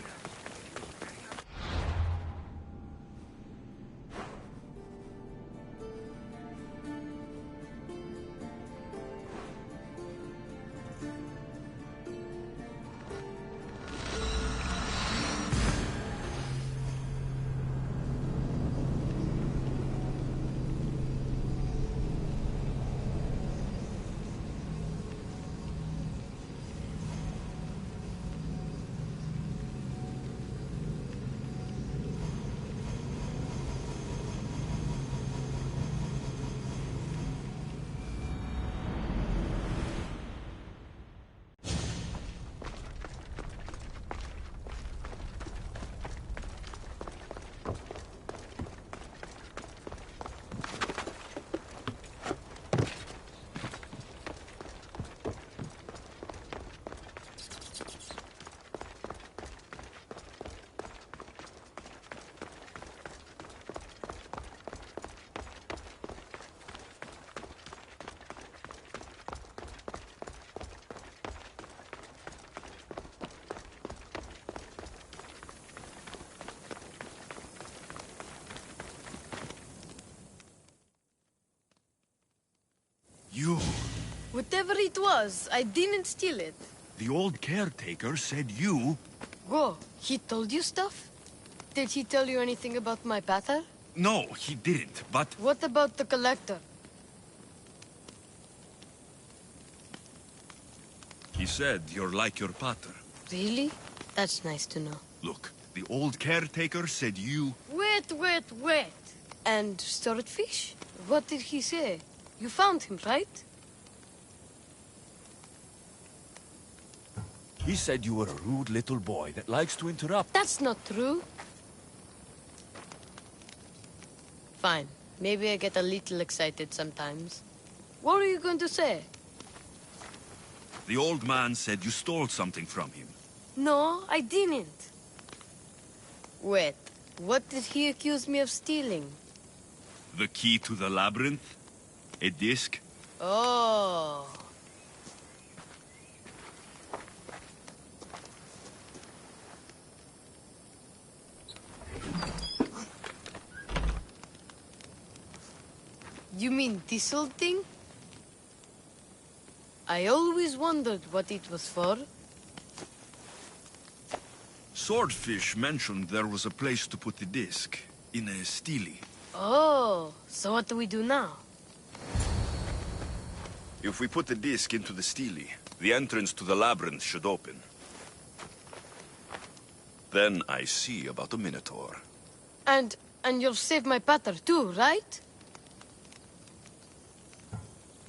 You... Whatever it was, I didn't steal it. The old caretaker said you... Whoa, he told you stuff? Did he tell you anything about my pater? No, he didn't, but... What about the collector? He said you're like your pater. Really? That's nice to know. Look, the old caretaker said you... Wait. And swordfish? What did he say? You found him, right? He said you were a rude little boy that likes to interrupt. That's not true. Fine. Maybe I get a little excited sometimes. What are you going to say? The old man said you stole something from him. No, I didn't. Wait, what did he accuse me of stealing? The key to the labyrinth? A disc? Oh. You mean this old thing? I always wondered what it was for. Swordfish mentioned there was a place to put the disc. In a stele. Oh, so what do we do now? If we put the disc into the stele, the entrance to the labyrinth should open. Then I see about the Minotaur. And you'll save my pater too, right?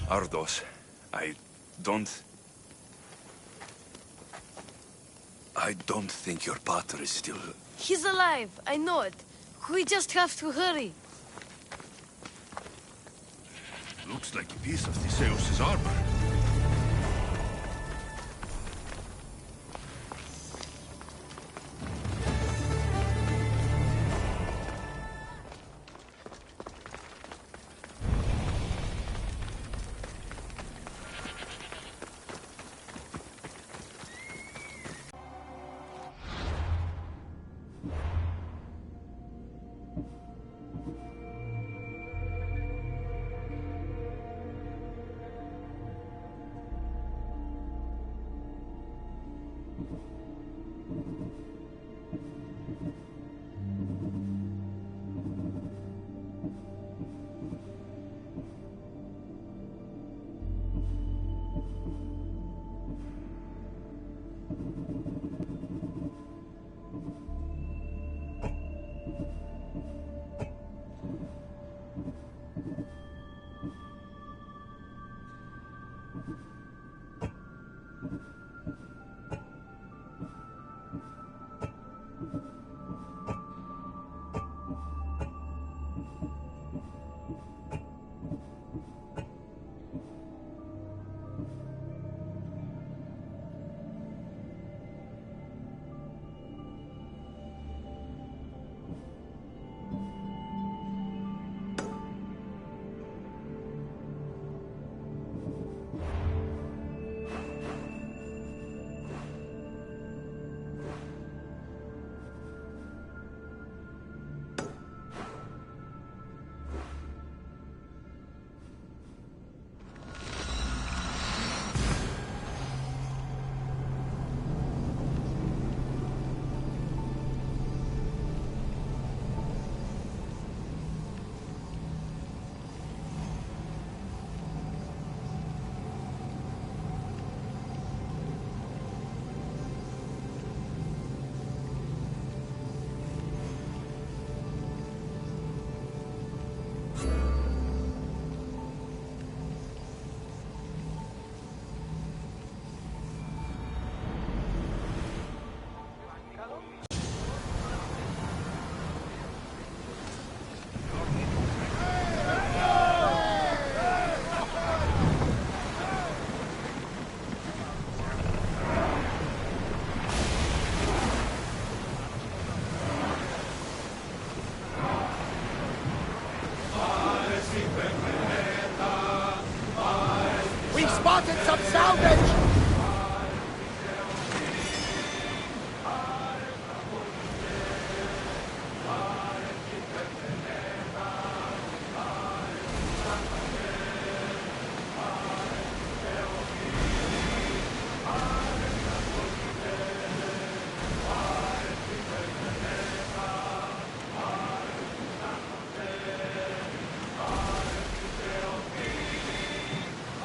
Ardos, I don't think your pater is still... He's alive, I know it. We just have to hurry. Looks like a piece of Theseus' armor. Spotted some salvage!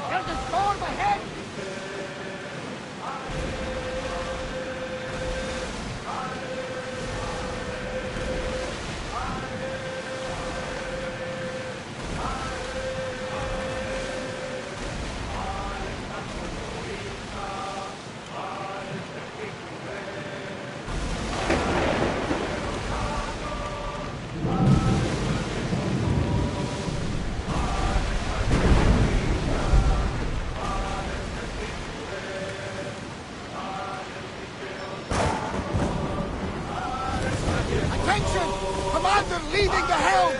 There's a storm ahead! leaving the helm!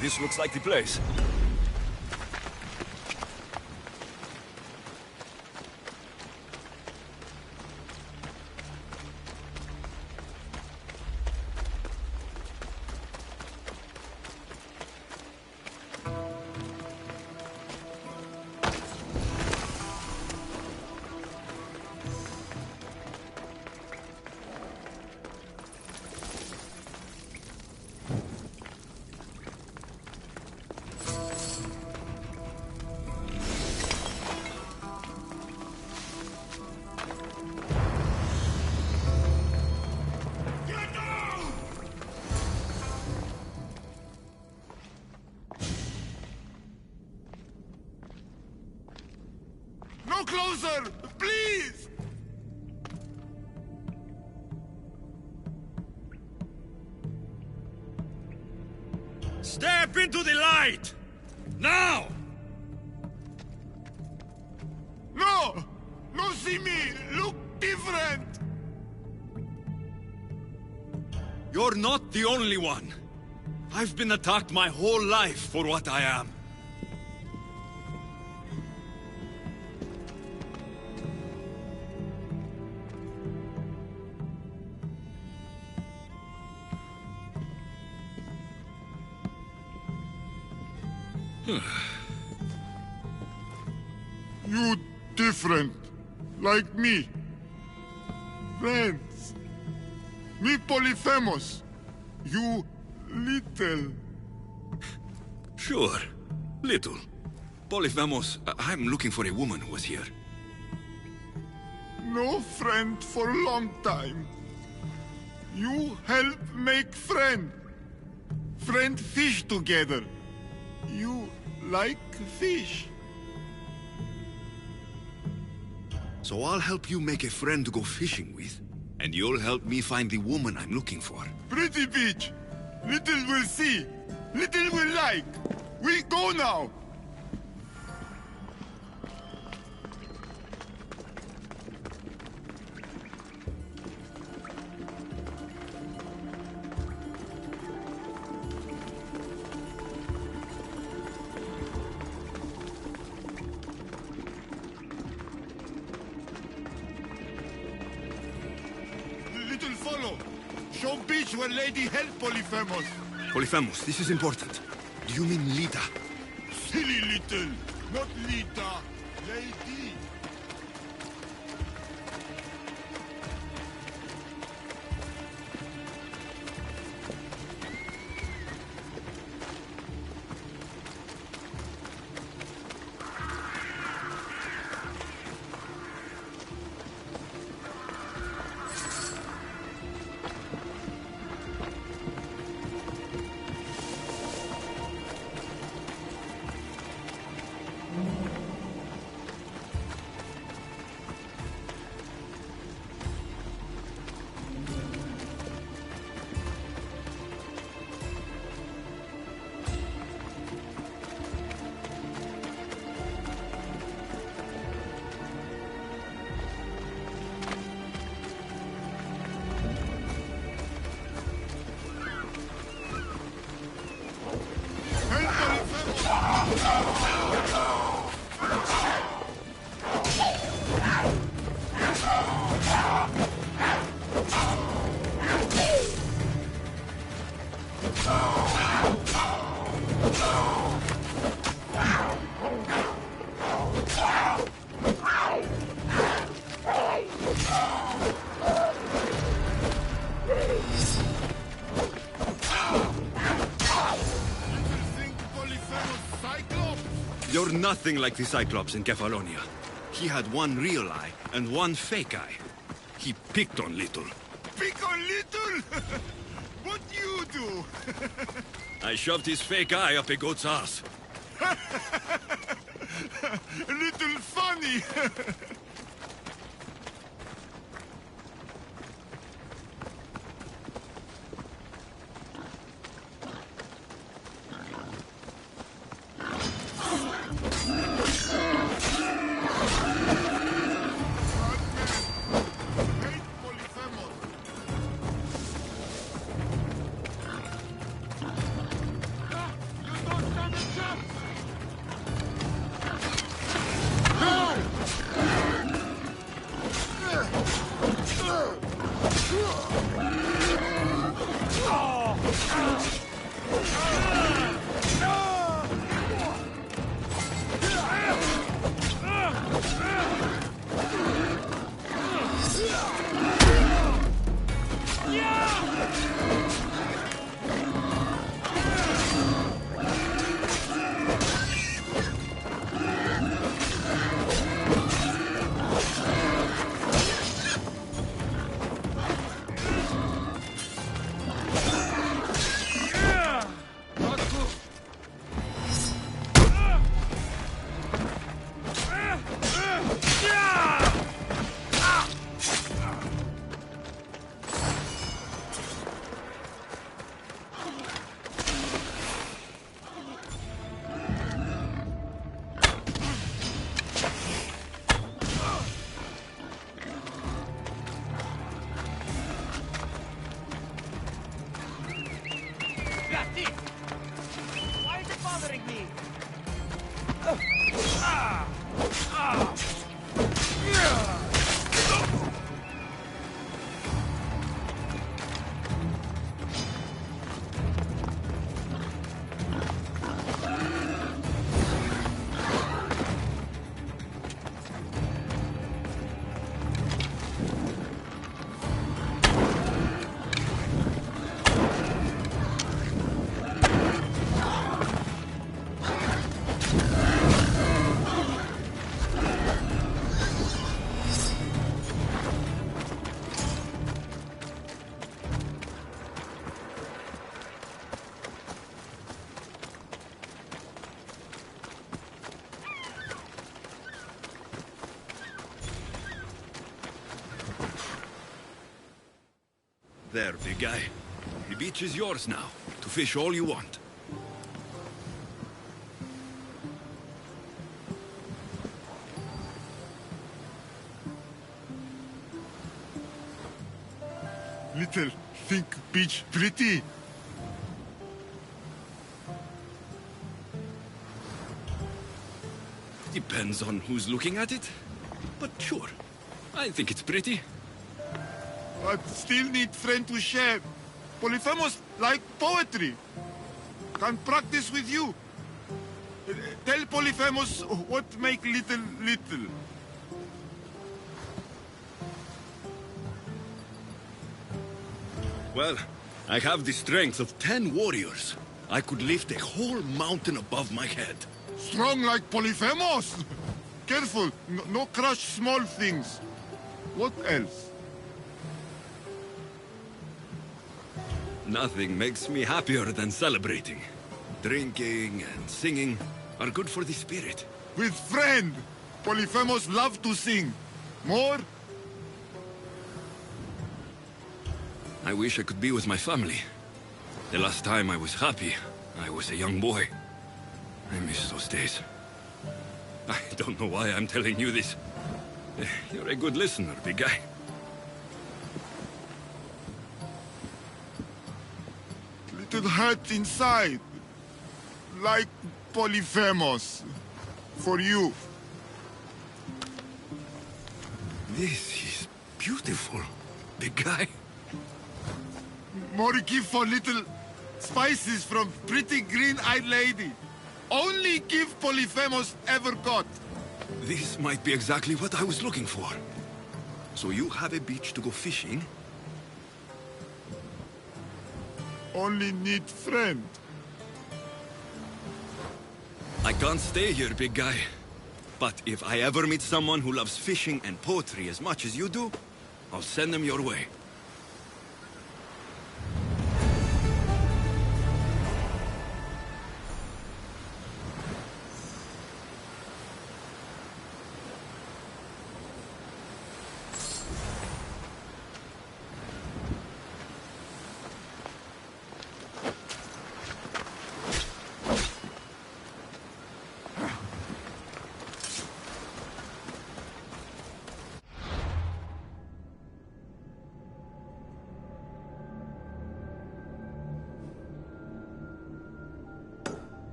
This looks like the place. No closer! Please! Step into the light! Now! No! No see me! Look different! You're not the only one. I've been attacked my whole life for what I am. You different. Like me. Friends. Me Polyphemus. You little. Sure. Little. Polyphemus, I'm looking for a woman who was here. No friend for a long time. You help make friend. Friend fish together. You like fish. So I'll help you make a friend to go fishing with, and you'll help me find the woman I'm looking for. Pretty beach. Little will see. Little will like. We go now. Little follow. Show beach where lady help Polyphemus. Polyphemus, this is important. Do you mean Lita? Silly little. Not Lita. Lady. You're nothing like the Cyclops in Kefalonia. He had one real eye and one fake eye. He picked on Little. Pick on little? What you do? I shoved his fake eye up a goat's ass. A little funny. Why is it bothering me? There, big guy. The beach is yours now, to fish all you want. Little think beach pretty. Depends on who's looking at it. But sure, I think it's pretty. But still need friend to share. Polyphemus like poetry. Can practice with you. Tell Polyphemus what make little little. Well, I have the strength of 10 warriors. I could lift a whole mountain above my head. Strong like Polyphemus. Careful, no crush small things. What else? Nothing makes me happier than celebrating. Drinking and singing are good for the spirit. With friend, Polyphemus love to sing. More? I wish I could be with my family. The last time I was happy, I was a young boy. I miss those days. I don't know why I'm telling you this. You're a good listener, big guy. Little hurt inside. Like Polyphemus. For you. This is beautiful, big guy. More give for little spices from pretty green-eyed lady. Only give Polyphemus ever got. This might be exactly what I was looking for. So you have a beach to go fishing? Only need friend. I can't stay here, big guy. But if I ever meet someone who loves fishing and poetry as much as you do, I'll send them your way.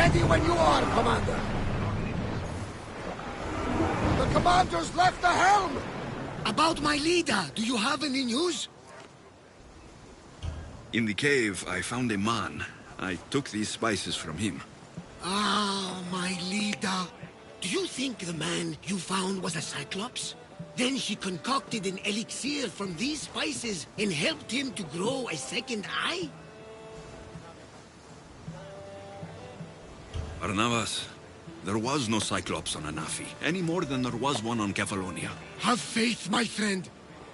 Ready when you are, Commander. The commander's left the helm! About my leader, do you have any news? In the cave, I found a man. I took these spices from him. Ah, my leader. Do you think the man you found was a Cyclops? Then he concocted an elixir from these spices and helped him to grow a second eye? Barnabas, there was no Cyclops on Anafi, any more than there was one on Kefalonia. Have faith, my friend.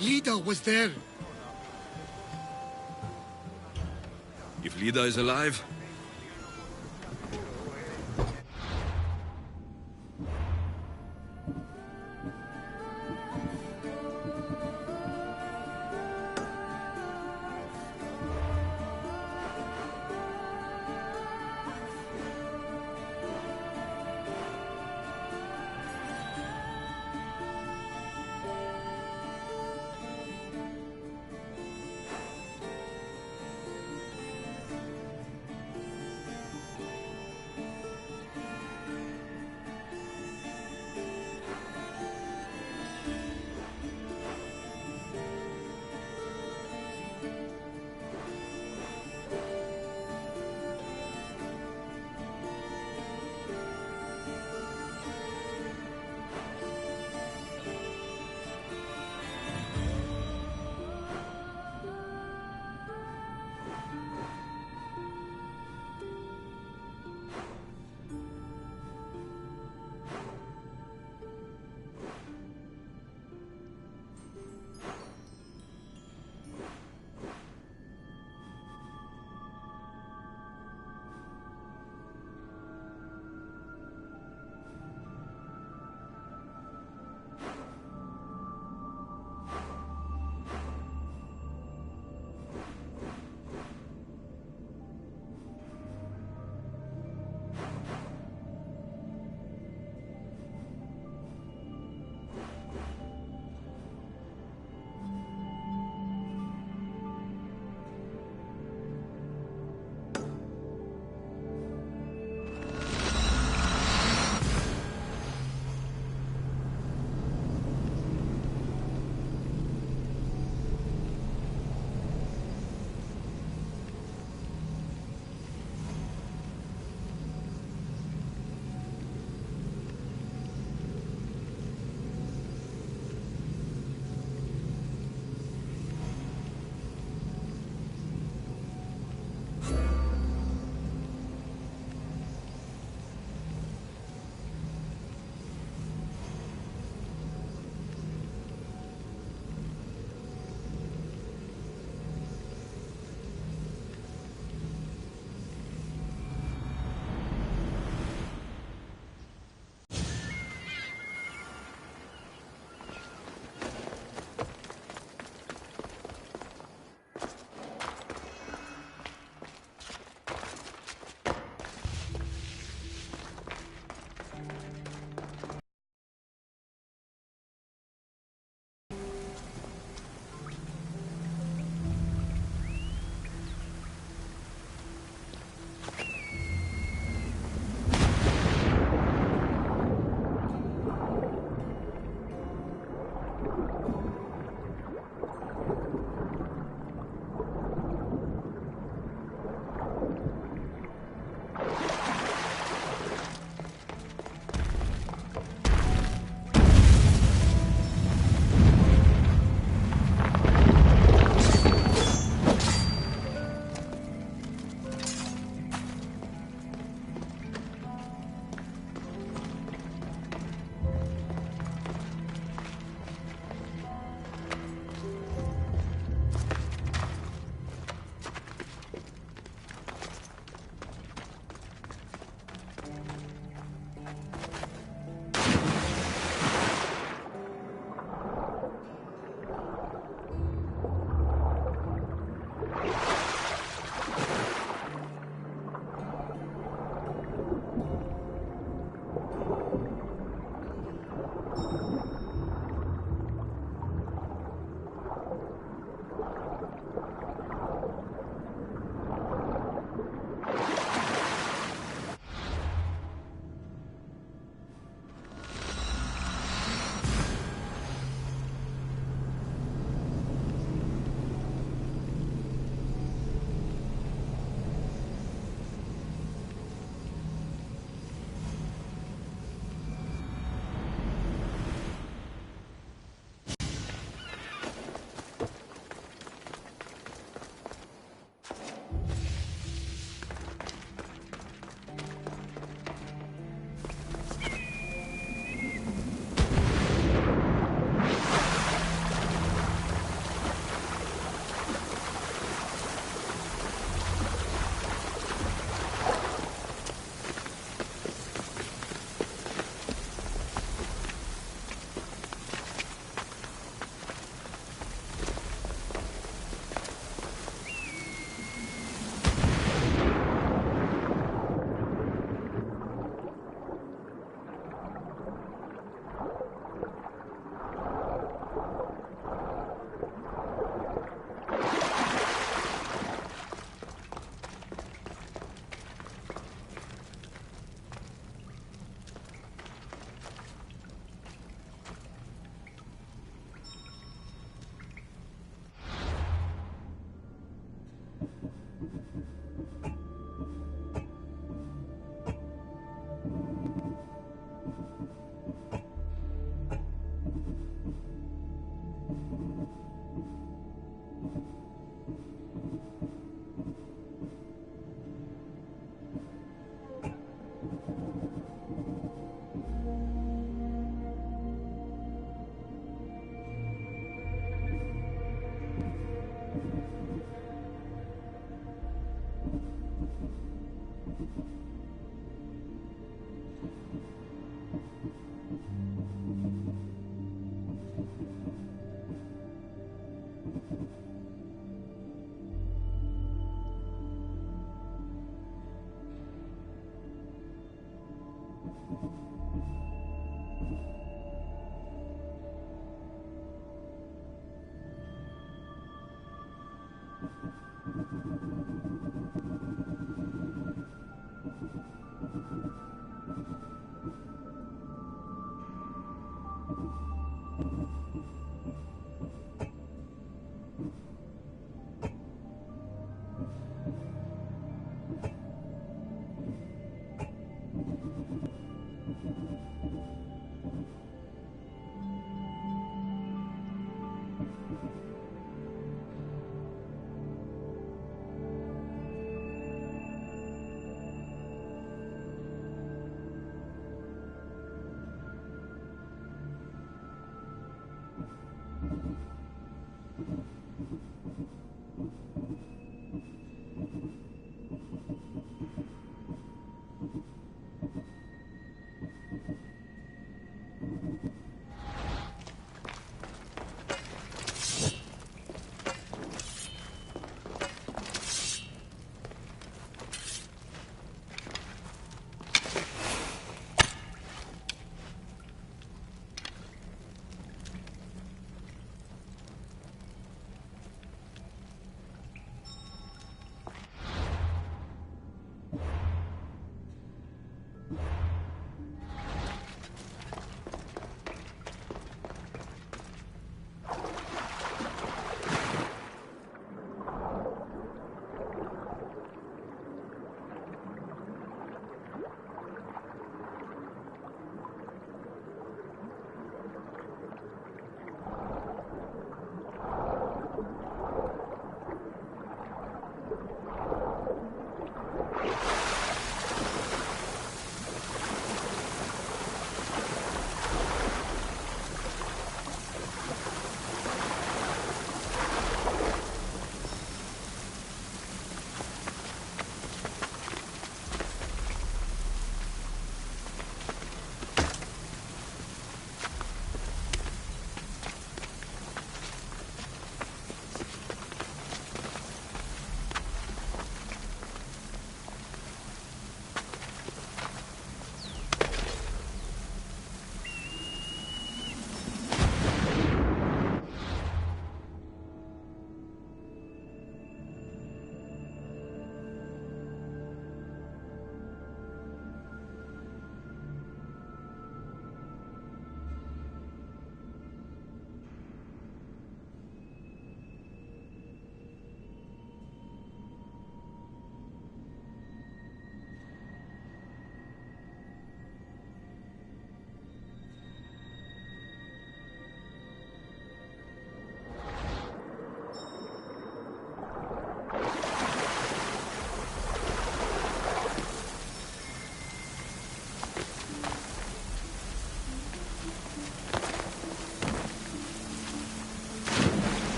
Lida was there. If Lida is alive,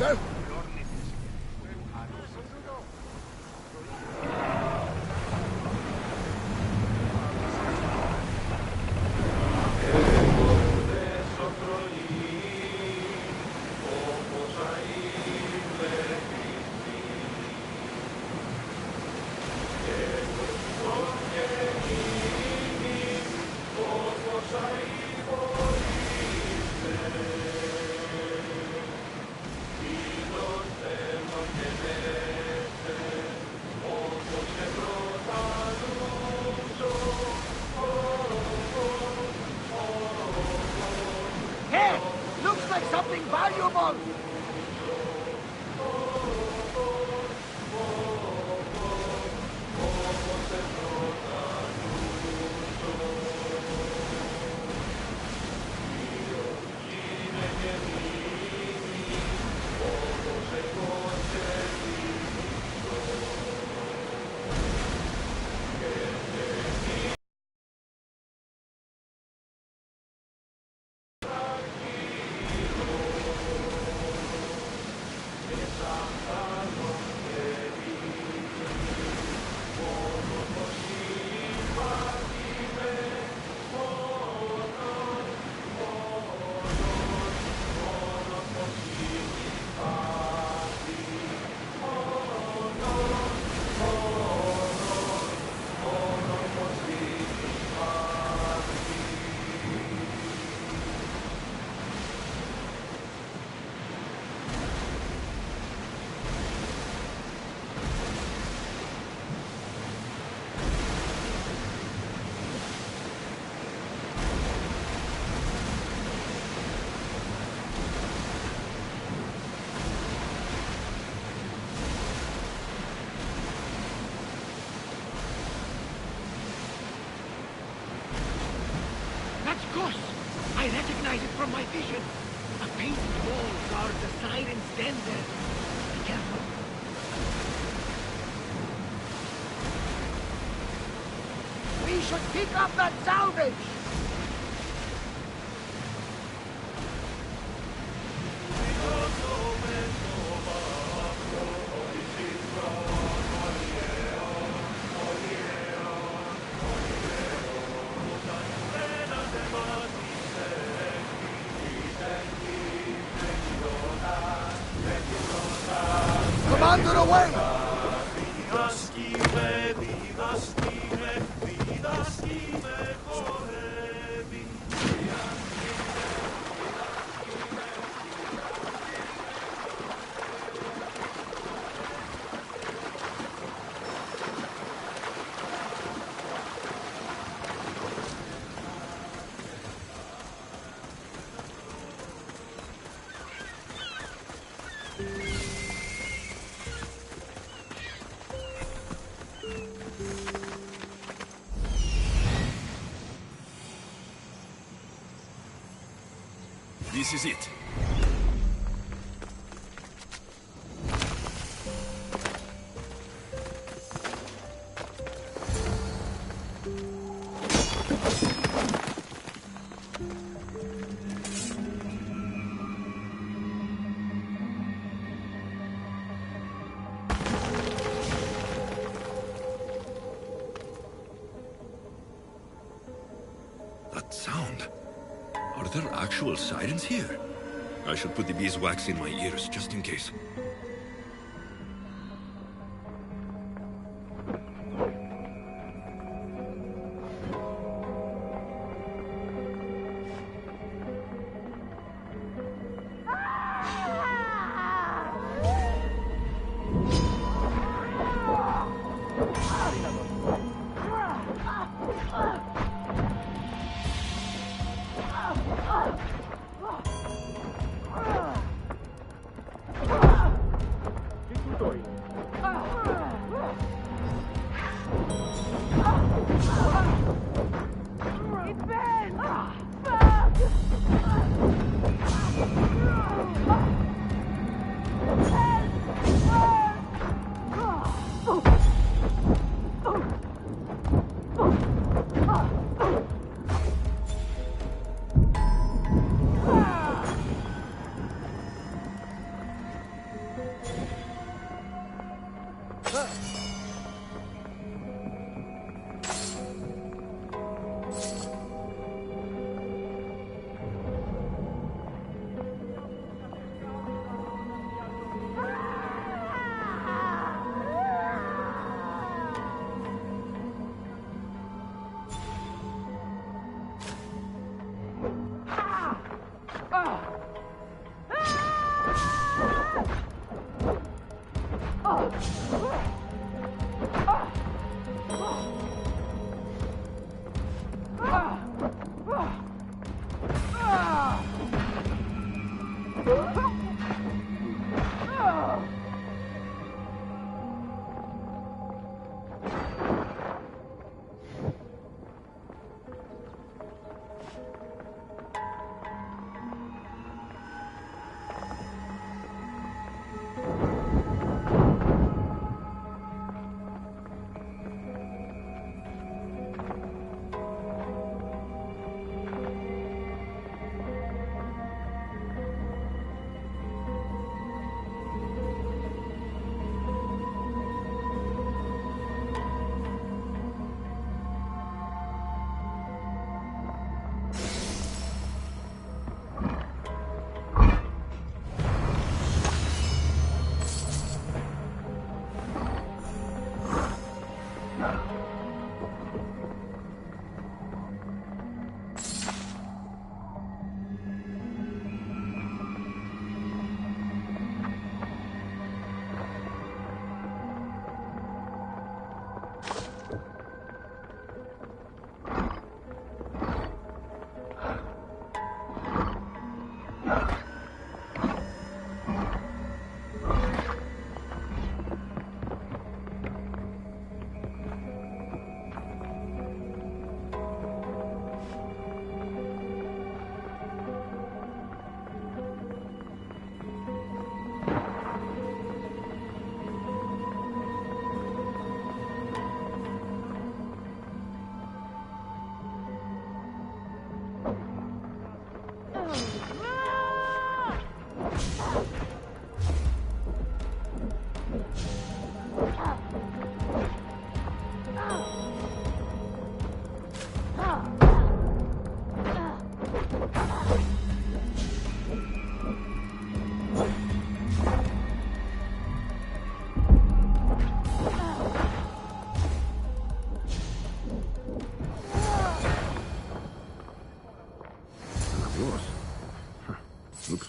Girl? Hey! Looks like something valuable! That's Gus! I recognize it from my vision. A painted wall guards the siren's den there. Be careful. We should pick up that salvage! Commander away! This is it. That sound. Are there actual sirens here? I should put the beeswax in my ears, just in case.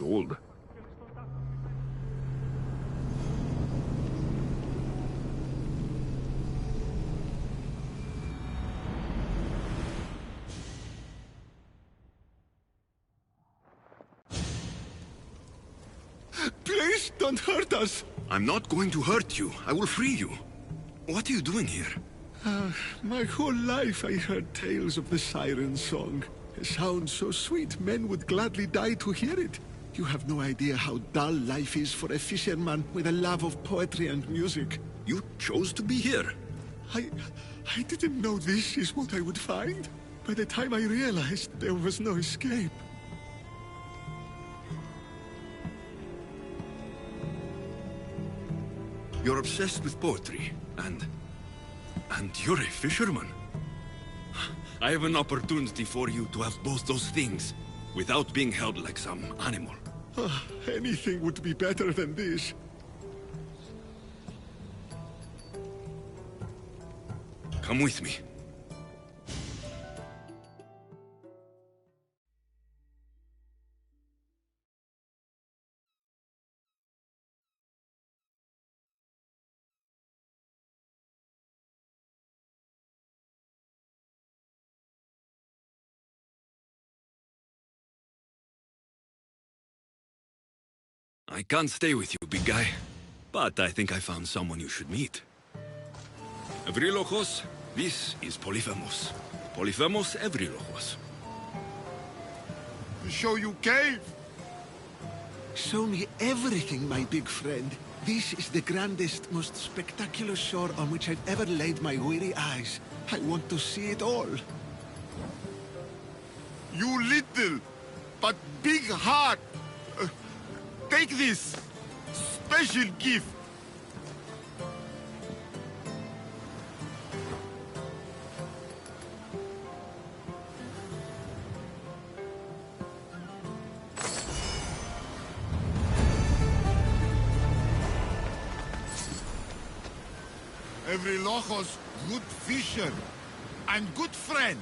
old. Please don't hurt us. I'm not going to hurt you. I will free you. What are you doing here? My whole life I heard tales of the siren song. A sound so sweet men would gladly die to hear it. You have no idea how dull life is for a fisherman with a love of poetry and music. You chose to be here. I didn't know this is what I would find. By the time I realized there was no escape. You're obsessed with poetry, and you're a fisherman. I have an opportunity for you to have both those things, without being held like some animal. Anything would be better than this. Come with me. I can't stay with you, big guy. But I think I found someone you should meet. Evrilojos, this is Polyphemos. Polyphemos Evrilojos. Show you cave? Show me everything, my big friend. This is the grandest, most spectacular shore on which I've ever laid my weary eyes. I want to see it all. You little, but big heart. Take this special gift. Evrilojos, good fisher and good friend.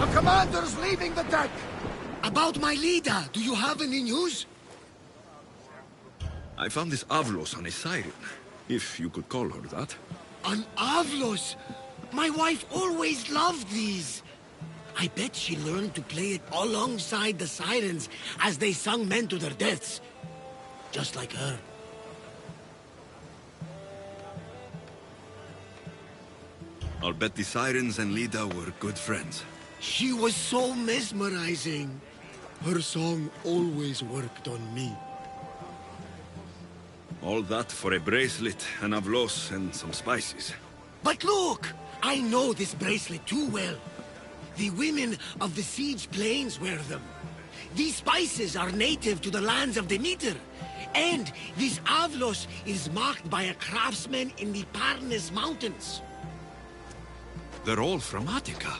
The commander's leaving the deck! About my leader, do you have any news? I found this Avlos on a siren, if you could call her that. An Avlos? My wife always loved these. I bet she learned to play it alongside the sirens as they sung men to their deaths. Just like her. I'll bet the sirens and Lida were good friends. She was so mesmerizing. Her song always worked on me. All that for a bracelet, an avlos, and some spices. But look! I know this bracelet too well. The women of the Siege Plains wear them. These spices are native to the lands of Demeter. And this avlos is marked by a craftsman in the Parnes Mountains. They're all from Attica.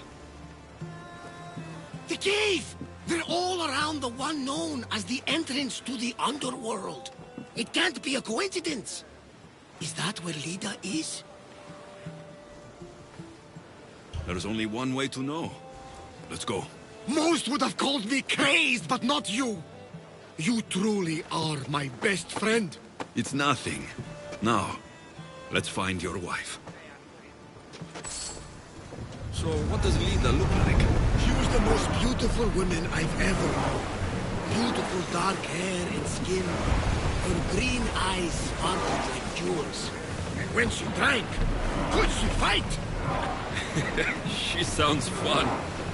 The cave! They're all around the one known as the entrance to the underworld. It can't be a coincidence. Is that where Lida is? There's only one way to know. Let's go. Most would have called me crazed, but not you. You truly are my best friend. It's nothing. Now, let's find your wife. So, what does Lida look like? She was the most beautiful woman I've ever known. Beautiful dark hair and skin. Her green eyes sparkled like jewels. And when she drank, could she fight? She sounds fun.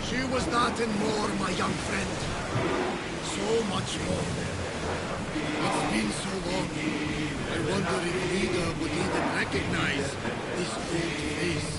She was that and more, my young friend. So much more. It's been so long. I wonder if Lida would even recognize this old face.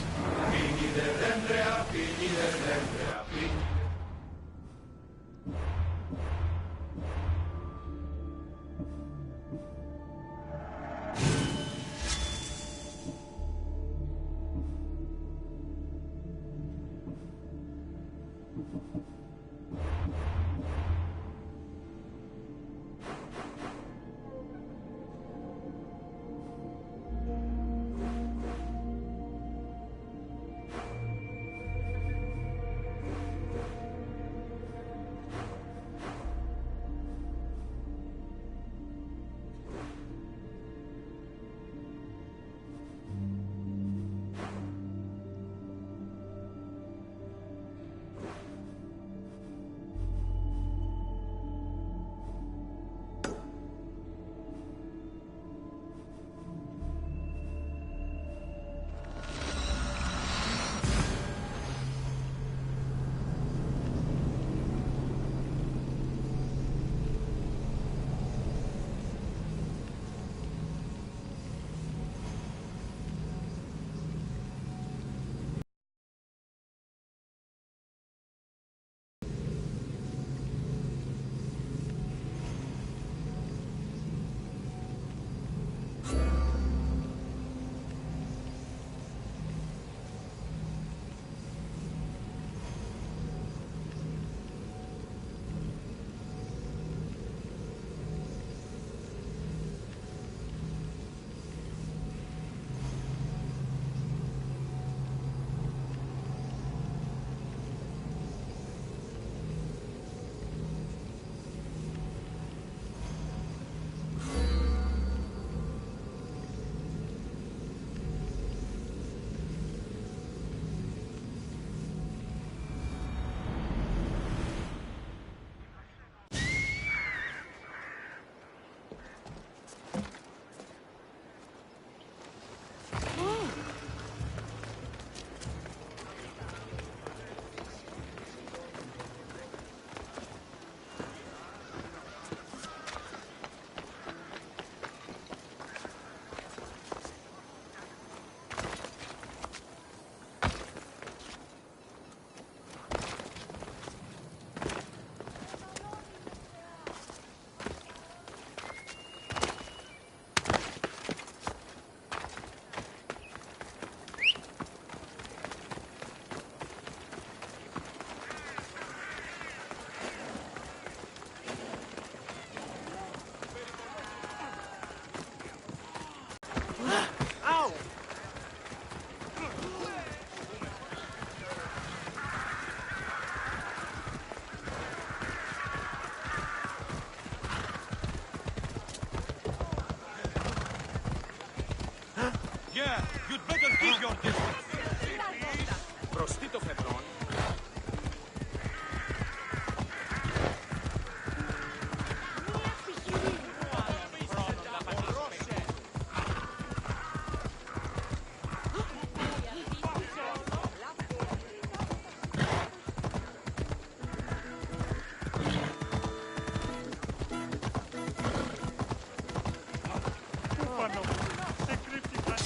Yeah, you'd better keep your distance. Προστίτο φευρών.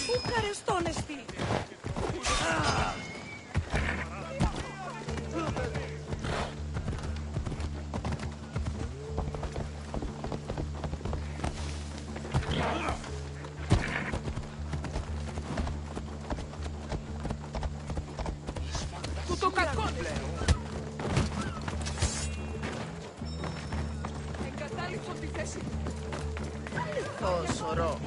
Πού καρεστώνεσαι? Του το κακό πλέον. Εγκατάλειψω τη θέση. Αληθό σωρό.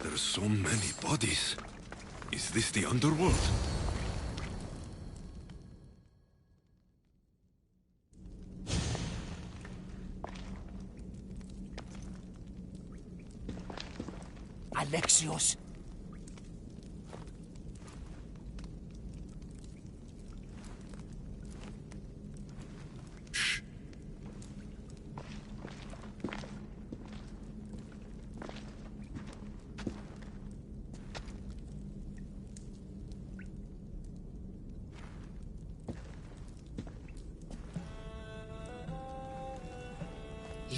There's so many bodies. Is this the underworld? Alexios!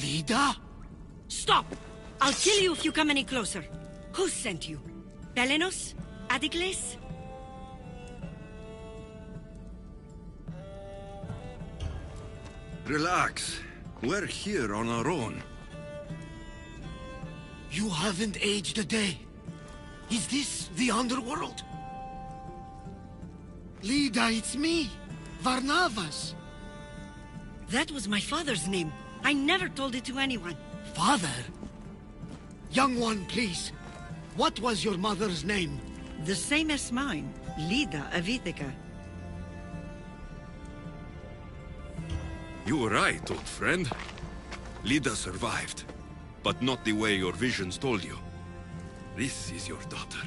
Lida? Stop! I'll kill you if you come any closer. Who sent you? Pelenos? Adicles? Relax. We're here on our own. You haven't aged a day. Is this the underworld? Lida, it's me, Varnavas. That was my father's name. I never told it to anyone. Father? Young one, please. What was your mother's name? The same as mine, Lida of Ithaca. You were right, old friend. Lida survived, but not the way your visions told you. This is your daughter.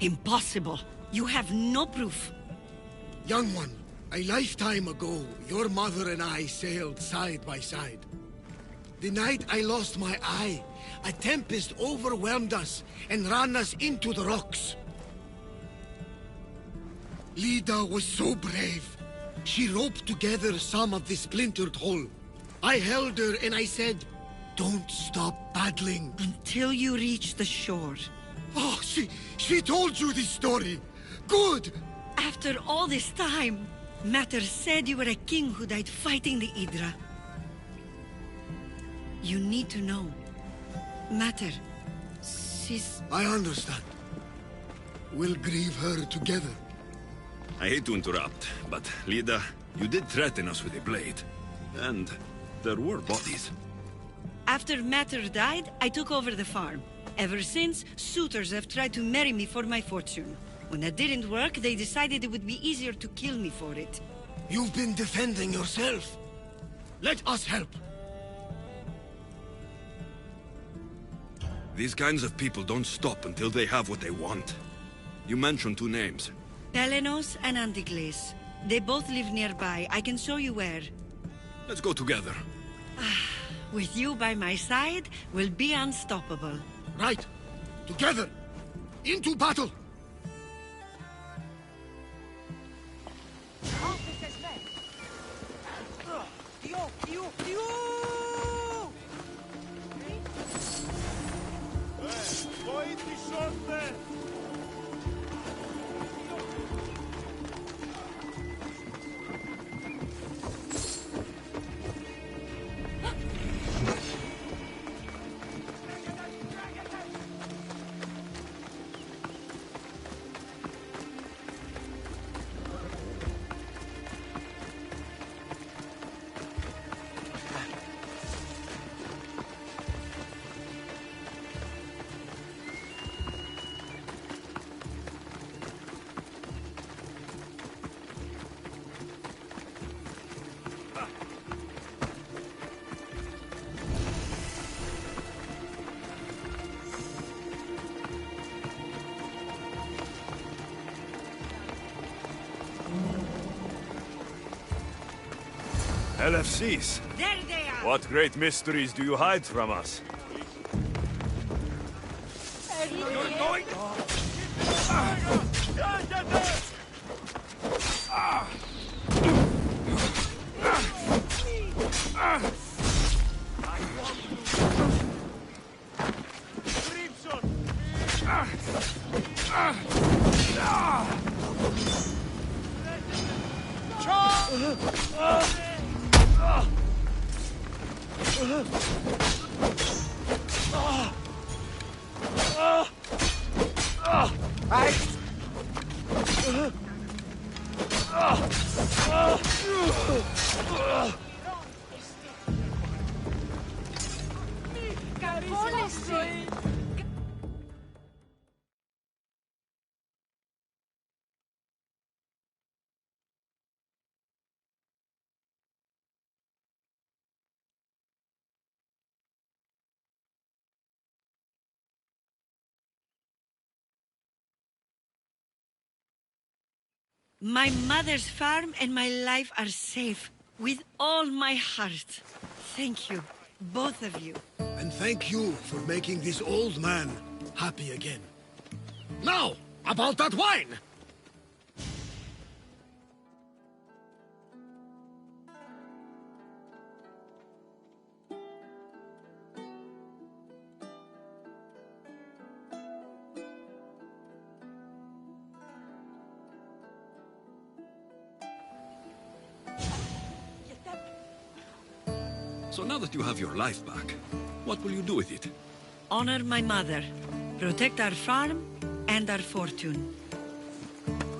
Impossible. You have no proof. Young one, a lifetime ago, your mother and I sailed side by side. The night I lost my eye, a tempest overwhelmed us and ran us into the rocks. Lida was so brave. She roped together some of the splintered hull. I held her and I said, "Don't stop paddling." Until you reach the shore. Oh, she told you this story. Good! After all this time, Mater said you were a king who died fighting the Hydra. You need to know. Mater, she's... I understand. We'll grieve her together. I hate to interrupt, but Lida, you did threaten us with a blade. And there were bodies. After Mater died, I took over the farm. Ever since, suitors have tried to marry me for my fortune. When that didn't work, they decided it would be easier to kill me for it. You've been defending yourself. Let us help. These kinds of people don't stop until they have what they want. You mentioned two names. Pelenos and Antigles. They both live nearby. I can show you where. Let's go together. With you by my side, we'll be unstoppable. Right. Together. Into battle. LFCs. There they are! What great mysteries do you hide from us? You're going... My mother's farm and my life are safe. With all my heart. Thank you, both of you. And thank you for making this old man happy again. Now, about that wine! So now that you have your life back, what will you do with it? Honor my mother, protect our farm and our fortune.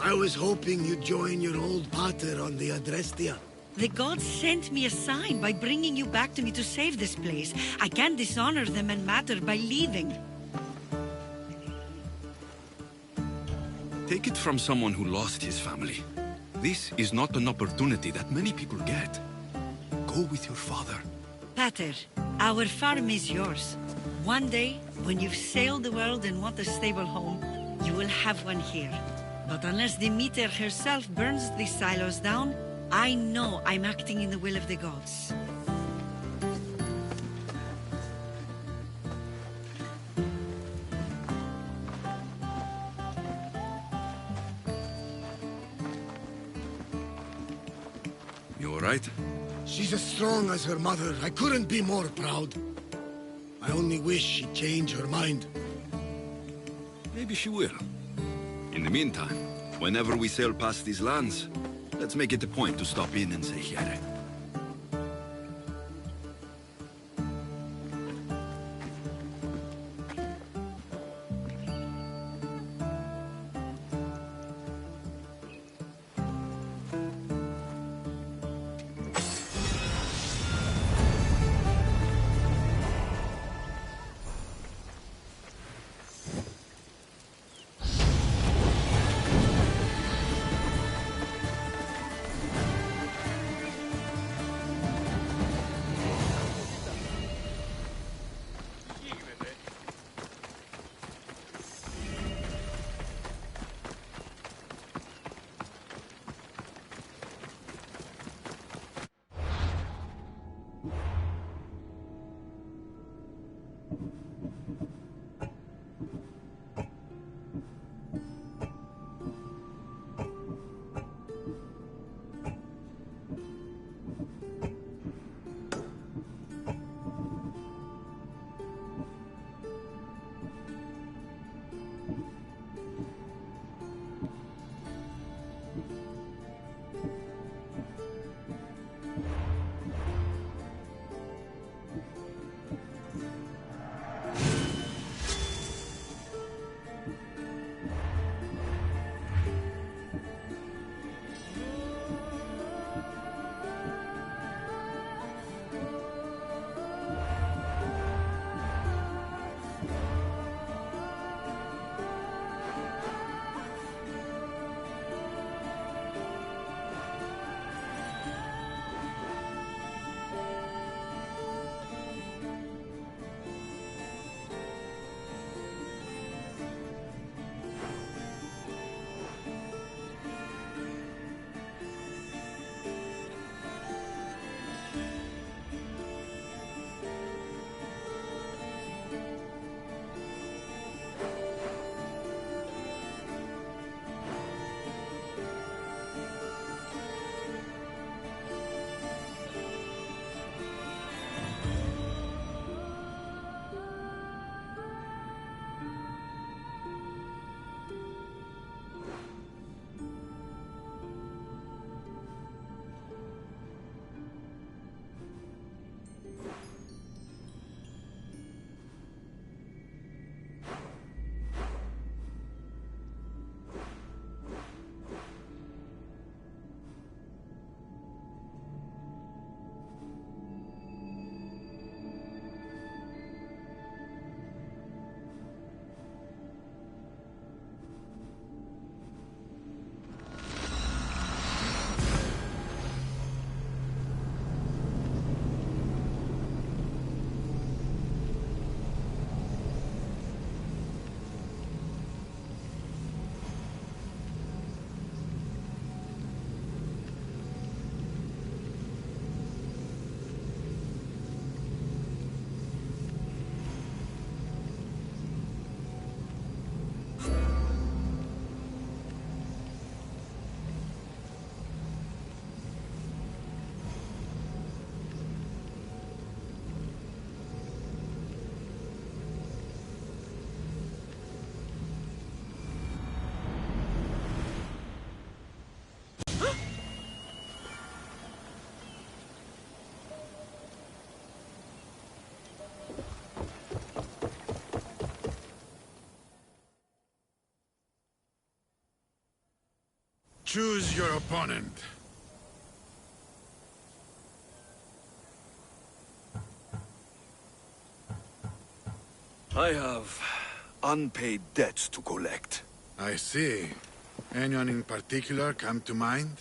I was hoping you'd join your old pater on the Adrestia. The gods sent me a sign by bringing you back to me to save this place. I can't dishonor them and matter by leaving. Take it from someone who lost his family. This is not an opportunity that many people get. Go with your father. Pater, our farm is yours. One day, when you've sailed the world and want a stable home, you will have one here. But unless Demeter herself burns these silos down, I know I'm acting in the will of the gods. You all right? She's as strong as her mother. I couldn't be more proud. I only wish she'd change her mind. Maybe she will. In the meantime, whenever we sail past these lands, let's make it a point to stop in and say here. Choose your opponent. I have unpaid debts to collect. I see. Anyone in particular come to mind?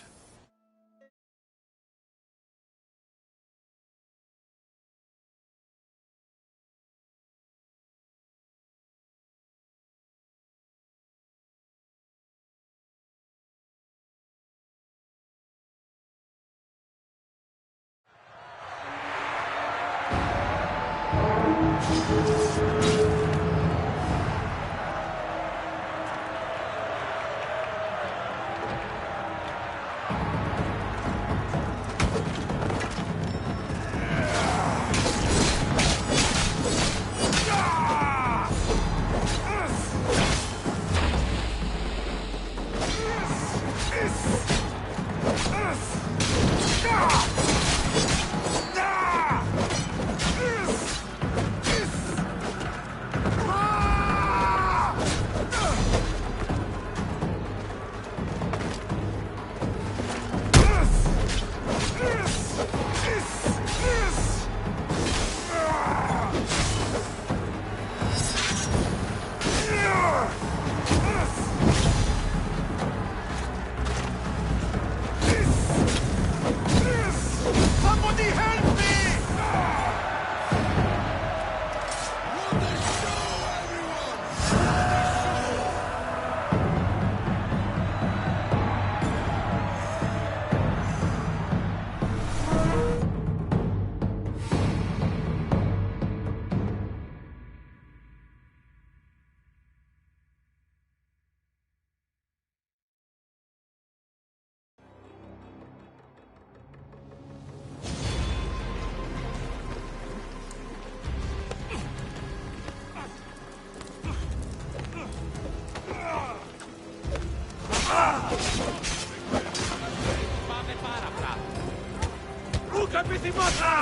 Capitimosa!